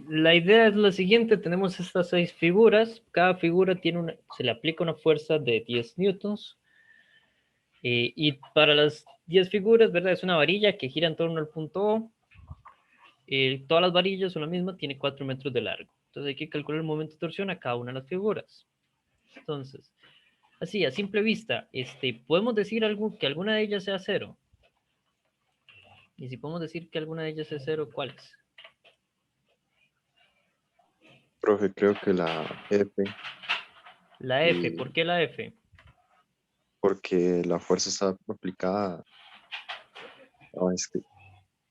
La idea es la siguiente, tenemos estas 6 figuras, cada figura se le aplica una fuerza de 10 newtons, y para las 10 figuras, ¿verdad? Es una varilla que gira en torno al punto O, todas las varillas son la misma, tiene 4 metros de largo, entonces hay que calcular el momento de torsión a cada una de las figuras. Entonces, así, a simple vista, podemos decir que alguna de ellas sea cero, y si podemos decir que alguna de ellas es cero, ¿cuáles? Profe, creo que la F, La F, y ¿por qué la F? porque la fuerza está aplicada. Es que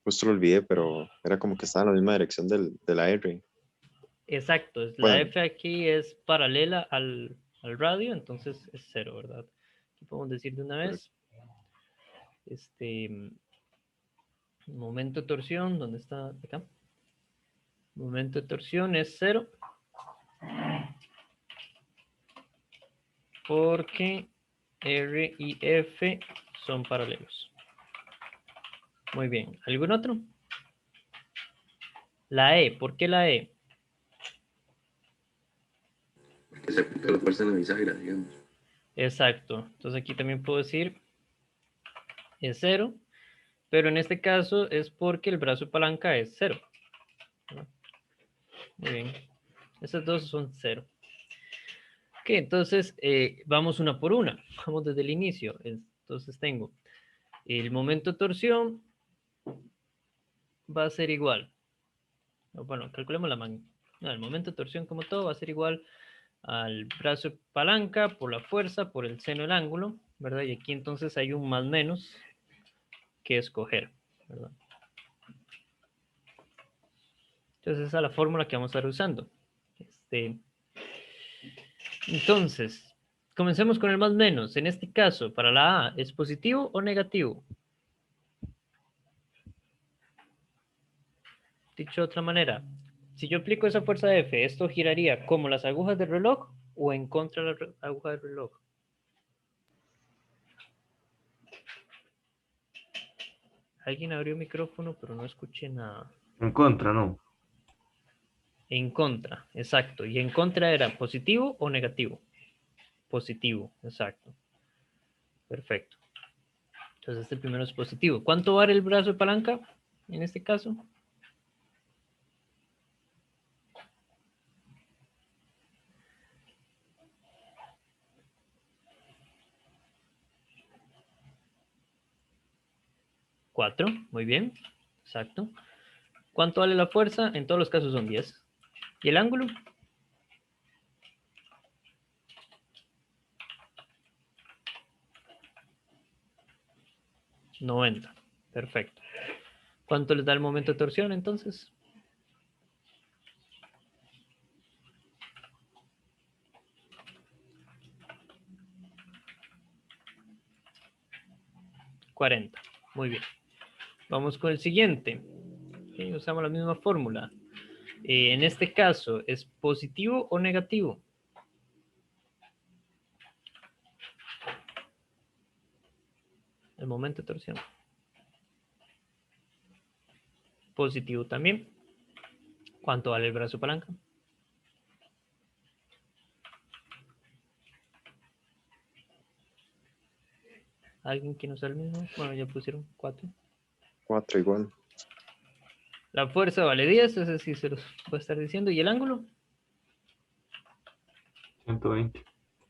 justo lo olvidé, pero era como que estaba en la misma dirección de la R. Exacto, la Bueno, F aquí es paralela al radio, entonces es cero, ¿verdad? Aquí podemos decir de una vez, momento de torsión, ¿dónde está? Acá. Momento de torsión es cero, porque R y F son paralelos. Muy bien, ¿algún otro? La E, ¿por qué la E? Que se aplica la fuerza en la bisagra, digamos. Exacto, entonces aquí también puedo decir es cero, pero en este caso es porque el brazo de palanca es cero, ¿no? Muy bien. Esas dos son 0. Ok, entonces vamos una por una. Vamos desde el inicio. Entonces tengo el momento de torsión va a ser igual. Bueno, calculemos la magnitud. No, el momento de torsión como todo va a ser igual al brazo de palanca por la fuerza, por el seno del ángulo, ¿verdad? Y aquí entonces hay un más menos que escoger, ¿verdad? Entonces esa es la fórmula que vamos a estar usando. Entonces, comencemos con el más menos. En este caso, para la A, ¿es positivo o negativo? Dicho de otra manera, si yo aplico esa fuerza F, ¿esto giraría como las agujas del reloj o en contra de la aguja del reloj? Alguien abrió el micrófono, pero no escuché nada. En contra, no. En contra, exacto. ¿Y en contra era positivo o negativo? Positivo, exacto. Perfecto. Entonces este primero es positivo. ¿Cuánto vale el brazo de palanca en este caso? Cuatro, muy bien, exacto. ¿Cuánto vale la fuerza? En todos los casos son 10. ¿Y el ángulo? $90. Perfecto. ¿Cuánto les da el momento de torsión entonces? $40. Muy bien. Vamos con el siguiente. Okay, usamos la misma fórmula. En este caso, ¿es positivo o negativo? El momento de torsión. Positivo también. ¿Cuánto vale el brazo de palanca? ¿Alguien que nos da el mismo? Bueno, ya pusieron 4. 4 igual. La fuerza vale 10, ese sí se los puedo estar diciendo. ¿Y el ángulo? 120.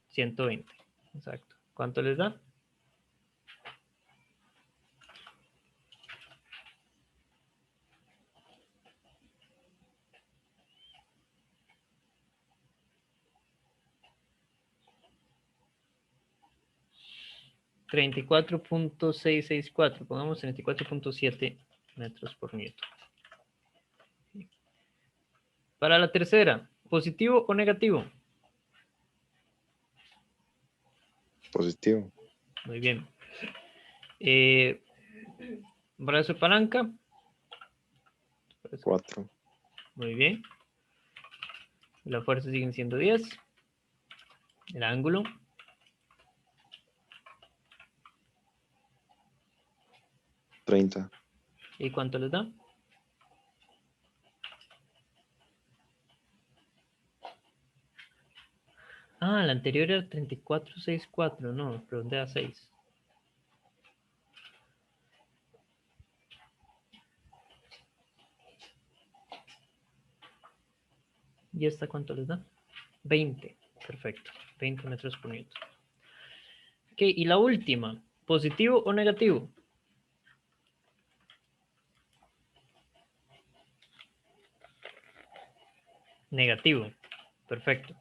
120. Exacto. ¿Cuánto les da? $34.664. Pongamos 34.7 metros por newton. Para la tercera, ¿positivo o negativo? Positivo. Muy bien. Brazo de palanca. 4. Muy bien. La fuerza siguen siendo 10. El ángulo. 30. ¿Y cuánto les da? Ah, la anterior era 34.64. No, redondea a 6. ¿Y esta cuánto les da? 20. Perfecto. 20 metros por newton. Ok, y la última. ¿Positivo o negativo? Negativo. Perfecto.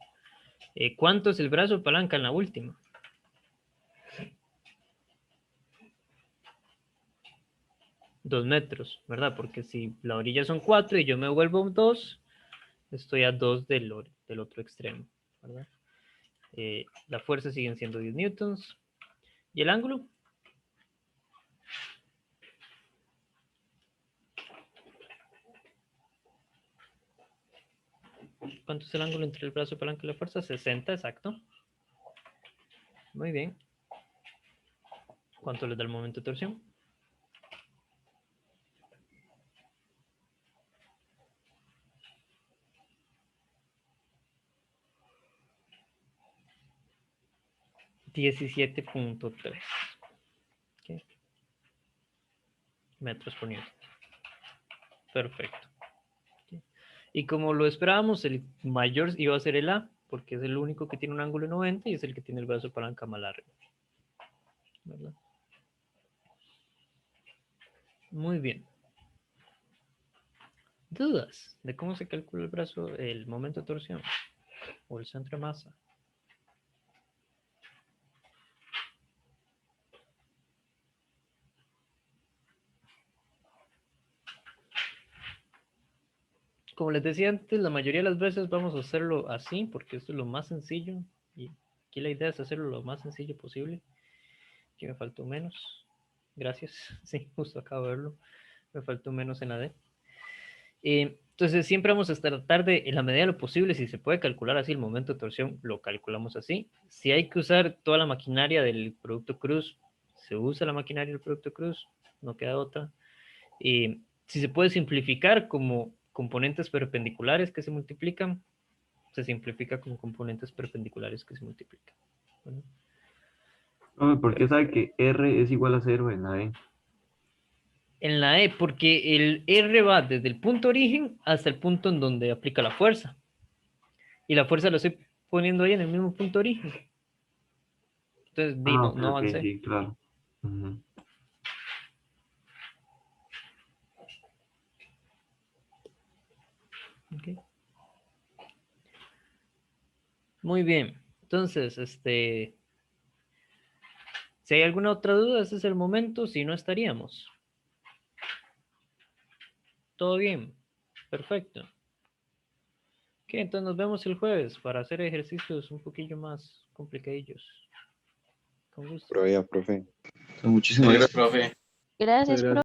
¿Cuánto es el brazo de palanca en la última? 2 metros, ¿verdad? Porque si la orilla son 4 y yo me vuelvo 2, estoy a 2 del otro extremo, ¿verdad? La fuerza siguen siendo 10 newtons. ¿Y el ángulo? ¿Cuánto es el ángulo entre el brazo de palanca y la fuerza? 60, exacto. Muy bien. ¿Cuánto les da el momento de torsión? $17.3. Okay. Metros por newton. Perfecto. Okay. Y como lo esperábamos, el mayor iba a ser el A, porque es el único que tiene un ángulo de 90 y es el que tiene el brazo de palanca más largo. ¿Verdad? Muy bien. ¿Dudas de cómo se calcula el brazo, el momento de torsión o el centro de masa? Como les decía antes, la mayoría de las veces vamos a hacerlo así, porque esto es lo más sencillo. Y aquí la idea es hacerlo lo más sencillo posible. Aquí me faltó menos. Gracias. Sí, justo acabo de verlo. Me faltó menos en la D. Entonces siempre vamos a tratar de, en la medida de lo posible, si se puede calcular así el momento de torsión, lo calculamos así. Si hay que usar toda la maquinaria del producto cruz, se usa la maquinaria del producto cruz, no queda otra. Si se puede simplificar como componentes perpendiculares que se multiplican, se simplifica como componentes perpendiculares que se multiplican. ¿Verdad? Profe, ¿por qué sabe que R es igual a 0 en la E? En la E, porque el R va desde el punto origen hasta el punto en donde aplica la fuerza. Y la fuerza la estoy poniendo ahí en el mismo punto origen. Entonces, no, Ok, no ok, avancé. sí, claro. Ujú. Ok. Muy bien. Entonces, si hay alguna otra duda, ese es el momento. Si no, estaríamos. ¿Todo bien? Perfecto. Ok, entonces nos vemos el jueves para hacer ejercicios un poquillo más complicadillos. Con gusto. Prueba, profe. Muchísimas gracias, profe. Gracias, profe.